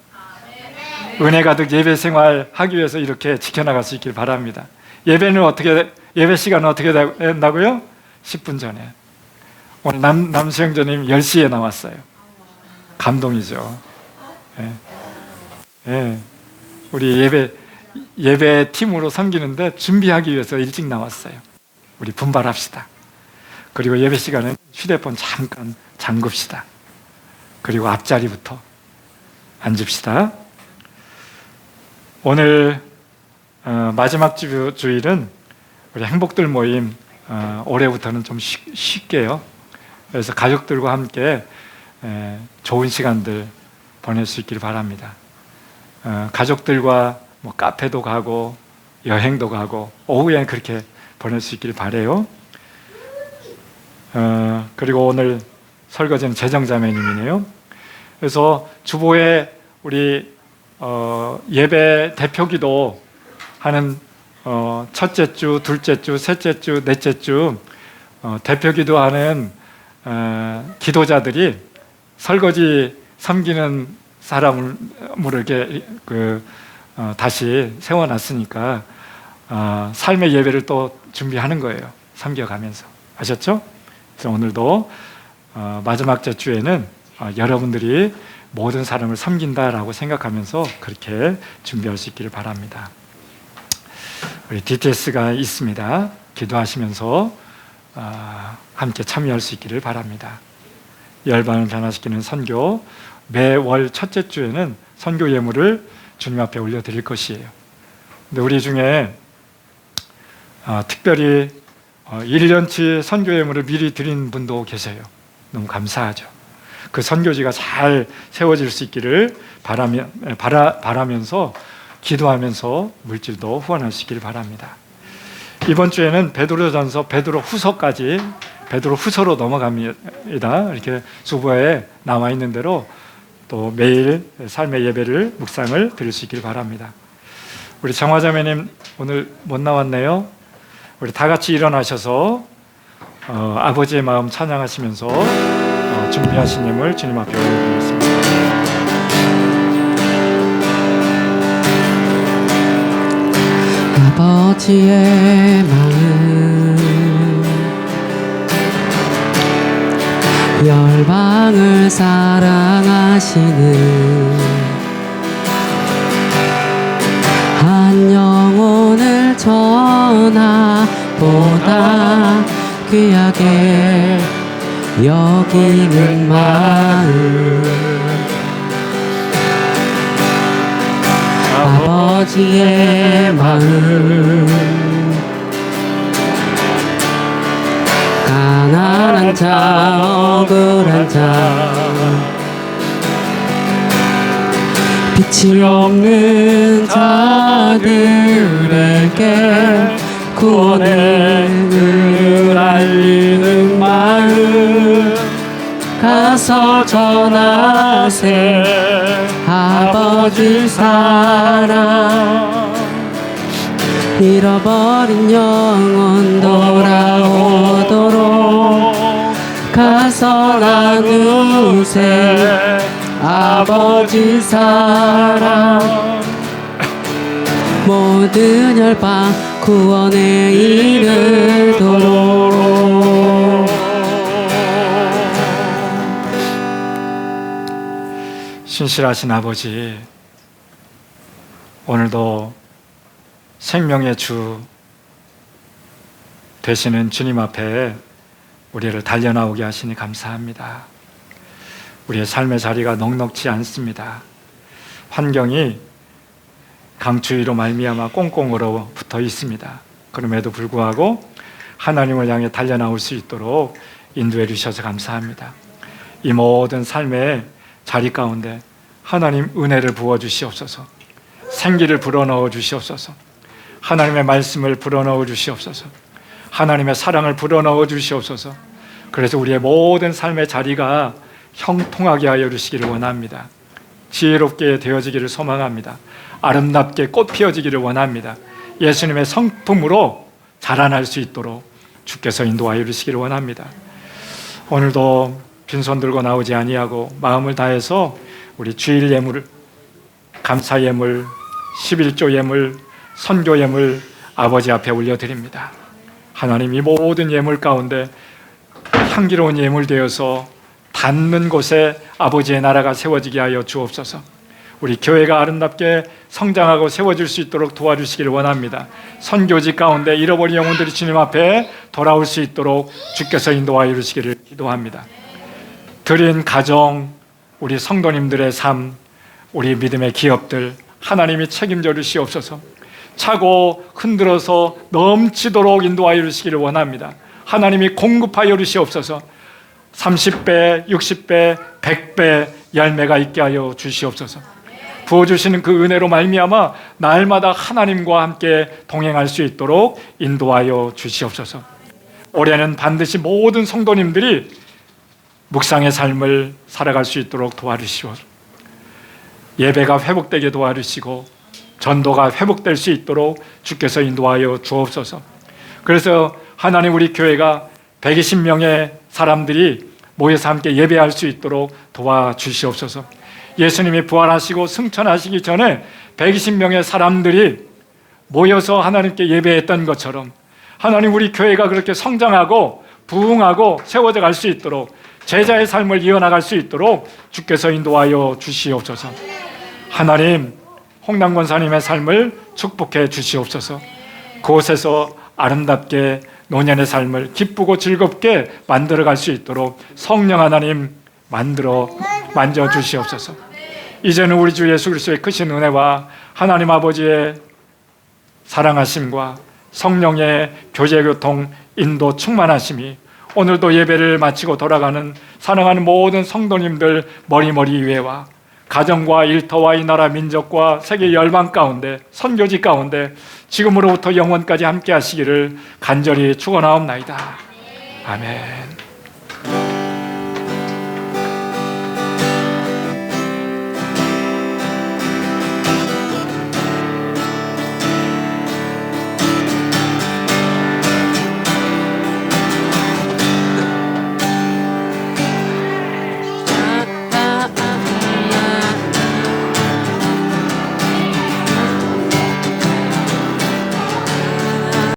은혜 가득 예배 생활 하기 위해서 이렇게 지켜나갈 수 있기를 바랍니다. 예배 시간은 어떻게 된다고요? 10분 전에. 오늘 남수영자님 10시에 나왔어요. 감동이죠. 예. 예. 우리 예배 팀으로 섬기는데 준비하기 위해서 일찍 나왔어요. 우리 분발합시다. 그리고 예배 시간에 휴대폰 잠깐 잠급시다. 그리고 앞자리부터 앉읍시다. 오늘 마지막 주일은 우리 행복들 모임 올해부터는 좀 쉽게요. 그래서 가족들과 함께 좋은 시간들 보낼 수 있기를 바랍니다. 가족들과 뭐 카페도 가고 여행도 가고 오후에 그렇게 보낼 수 있기를 바라요. 그리고 오늘 설거지는 재정자매님이네요. 그래서 주보에 우리 예배 대표기도 하는 첫째 주, 둘째 주, 셋째 주, 넷째 주 대표기도 하는 기도자들이 설거지 섬기는 사람으로 이렇게 다시 세워놨으니까 삶의 예배를 또 준비하는 거예요. 섬겨가면서. 아셨죠? 그래서 오늘도 마지막 주에는 여러분들이 모든 사람을 섬긴다라고 생각하면서 그렇게 준비할 수 있기를 바랍니다. 우리 DTS가 있습니다. 기도하시면서 함께 참여할 수 있기를 바랍니다. 열방을 변화시키는 선교, 매월 첫째 주에는 선교 예물을 주님 앞에 올려드릴 것이에요. 근데 우리 중에 특별히 1년치 선교 예물을 미리 드린 분도 계세요. 너무 감사하죠. 그 선교지가 잘 세워질 수 있기를 바라면서 기도하면서 물질도 후원하시길 바랍니다. 이번 주에는 베드로전서, 베드로후서까지 베드로후서로 넘어갑니다. 이렇게 수보에 나와 있는 대로 또 매일 삶의 예배를 묵상을 드릴 수 있길 바랍니다. 우리 정화자매님 오늘 못 나왔네요. 우리 다 같이 일어나셔서 아버지의 마음 찬양하시면서 준비하신 예물 주님 앞에 올려드리겠습니다. 아버지의 마음 열방을 사랑하시는 한 영혼을 전하보다 귀하게 여기는 마음 아버지의 마음 가난한 자 억울한 자 빛이 없는 자들에게 구원의 을 알리는 마음 가서 전하세 아버지 사랑 잃어버린 영혼 돌아오도록 가서 나누세 아버지 사랑 모든 열방 구원에 이르도록 신실하신 아버지, 오늘도 생명의 주 되시는 주님 앞에 우리를 달려나오게 하시니 감사합니다. 우리의 삶의 자리가 넉넉지 않습니다. 환경이 강추위로 말미암아 꽁꽁으로 붙어 있습니다. 그럼에도 불구하고 하나님을 향해 달려나올 수 있도록 인도해 주셔서 감사합니다. 이 모든 삶의 자리 가운데 하나님 은혜를 부어 주시옵소서. 생기를 불어넣어 주시옵소서. 하나님의 말씀을 불어넣어 주시옵소서. 하나님의 사랑을 불어넣어 주시옵소서. 그래서 우리의 모든 삶의 자리가 형통하게 하여 주시기를 원합니다. 지혜롭게 되어지기를 소망합니다. 아름답게 꽃 피어지기를 원합니다. 예수님의 성품으로 자라날 수 있도록 주께서 인도하여 주시기를 원합니다. 오늘도 빈손 들고 나오지 아니하고 마음을 다해서 우리 주일 예물, 감사 예물, 11조 예물, 선교 예물 아버지 앞에 올려드립니다. 하나님, 이 모든 예물 가운데 향기로운 예물 되어서 닿는 곳에 아버지의 나라가 세워지게 하여 주옵소서. 우리 교회가 아름답게 성장하고 세워질 수 있도록 도와주시기를 원합니다. 선교지 가운데 잃어버린 영혼들이 주님 앞에 돌아올 수 있도록 주께서 인도하여 주시기를 기도합니다. 드린 가정, 우리 성도님들의 삶, 우리 믿음의 기업들 하나님이 책임져 주시옵소서. 차고 흔들어서 넘치도록 인도하여 주시기를 원합니다. 하나님이 공급하여 주시옵소서. 30배, 60배, 100배 열매가 있게 하여 주시옵소서. 부어주시는 그 은혜로 말미암아 날마다 하나님과 함께 동행할 수 있도록 인도하여 주시옵소서. 올해는 반드시 모든 성도님들이 묵상의 삶을 살아갈 수 있도록 도와주시옵소서. 예배가 회복되게 도와주시고 전도가 회복될 수 있도록 주께서 인도하여 주옵소서. 그래서 하나님, 우리 교회가 120명의 사람들이 모여서 함께 예배할 수 있도록 도와주시옵소서. 예수님이 부활하시고 승천하시기 전에 120명의 사람들이 모여서 하나님께 예배했던 것처럼 하나님 우리 교회가 그렇게 성장하고 부흥하고 세워져 갈 수 있도록 제자의 삶을 이어나갈 수 있도록 주께서 인도하여 주시옵소서. 하나님 홍남 권사님의 삶을 축복해 주시옵소서. 그곳에서 아름답게 노년의 삶을 기쁘고 즐겁게 만들어갈 수 있도록 성령 하나님 만져 주시옵소서. 이제는 우리 주 예수 그리스도의 크신 은혜와 하나님 아버지의 사랑하심과 성령의 교제교통 인도 충만하심이 오늘도 예배를 마치고 돌아가는 사랑하는 모든 성도님들 머리머리 위에와 가정과 일터와 이 나라 민족과 세계 열방 가운데 선교지 가운데 지금으로부터 영원까지 함께 하시기를 간절히 축원하옵나이다. 아멘.